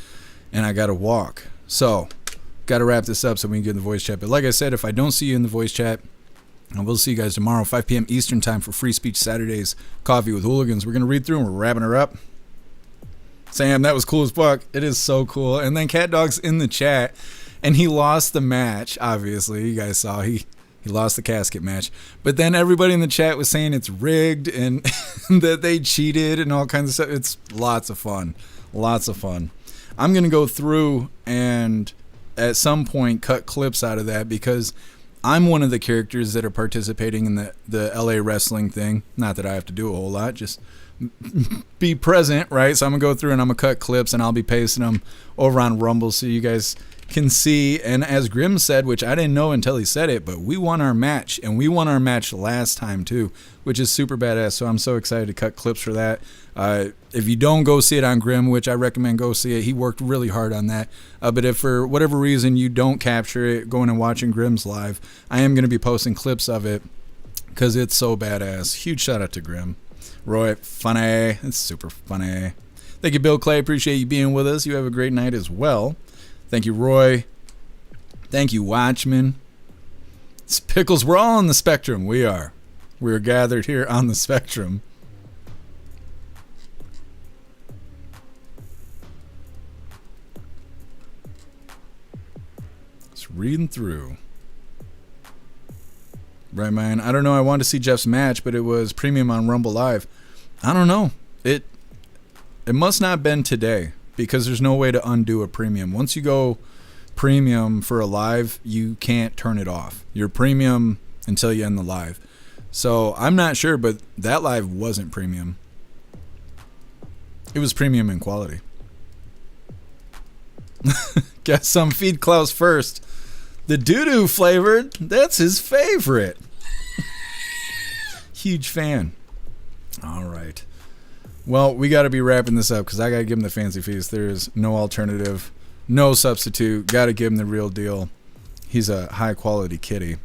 And I got to walk. So, got to wrap this up so we can get in the voice chat. But like I said, if I don't see you in the voice chat, I will see you guys tomorrow, 5 p.m. Eastern time for Free Speech Saturdays, Coffee with Hooligans. We're going to read through and we're wrapping her up. Sam, that was cool as fuck. It is so cool. And then Cat Dog's in the chat, and he lost the match, obviously. You guys saw he lost the casket match. But then everybody in the chat was saying it's rigged and that they cheated and all kinds of stuff. It's lots of fun. Lots of fun. I'm going to go through and at some point cut clips out of that because I'm one of the characters that are participating in the LA wrestling thing. Not that I have to do a whole lot, just be present, right? So I'm going to go through and I'm going to cut clips and I'll be pasting them over on Rumble so you guys can see. And as Grim said, which I didn't know until he said it, but we won our match, and we won our match last time too, which is super badass. So I'm so excited to cut clips for that. If you don't go see it on Grim, which I recommend go see it, he worked really hard on that. But if for whatever reason you don't capture it going and watching Grim's live, I am going to be posting clips of it because it's so badass. Huge shout out to Grim. Roy, funny. It's super funny. Thank you, Bill Clay. Appreciate you being with us. You have a great night as well. Thank you, Roy. Thank you, Watchman. It's Pickles, we're all on the spectrum. We are. We're gathered here on the spectrum. Just reading through. Right, man. I don't know. I wanted to see Jeff's match, but it was premium on Rumble Live. I don't know. It must not have been today, because there's no way to undo a premium. Once you go premium for a live, you can't turn it off. You're premium until you end the live. So I'm not sure, but that live wasn't premium. It was premium in quality. Got some Feed Klaus first. The doo-doo flavored, that's his favorite. Huge fan. All right. Well, we got to be wrapping this up because I got to give him the fancy feast. There is no alternative, no substitute. Got to give him the real deal. He's a high-quality kitty.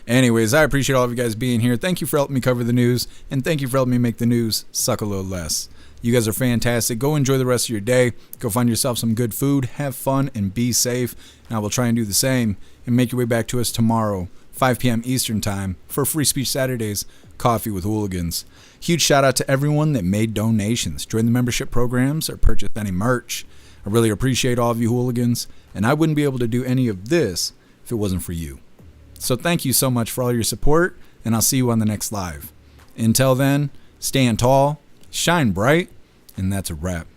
Anyways, I appreciate all of you guys being here. Thank you for helping me cover the news, and thank you for helping me make the news suck a little less. You guys are fantastic. Go enjoy the rest of your day. Go find yourself some good food, have fun, and be safe. And I will try and do the same and make your way back to us tomorrow, 5 p.m. Eastern Time, for Free Speech Saturdays, Coffee with Hooligans. Huge shout out to everyone that made donations, joined the membership programs, or purchased any merch. I really appreciate all of you hooligans, and I wouldn't be able to do any of this if it wasn't for you. So thank you so much for all your support, and I'll see you on the next live. Until then, stand tall, shine bright, and that's a wrap.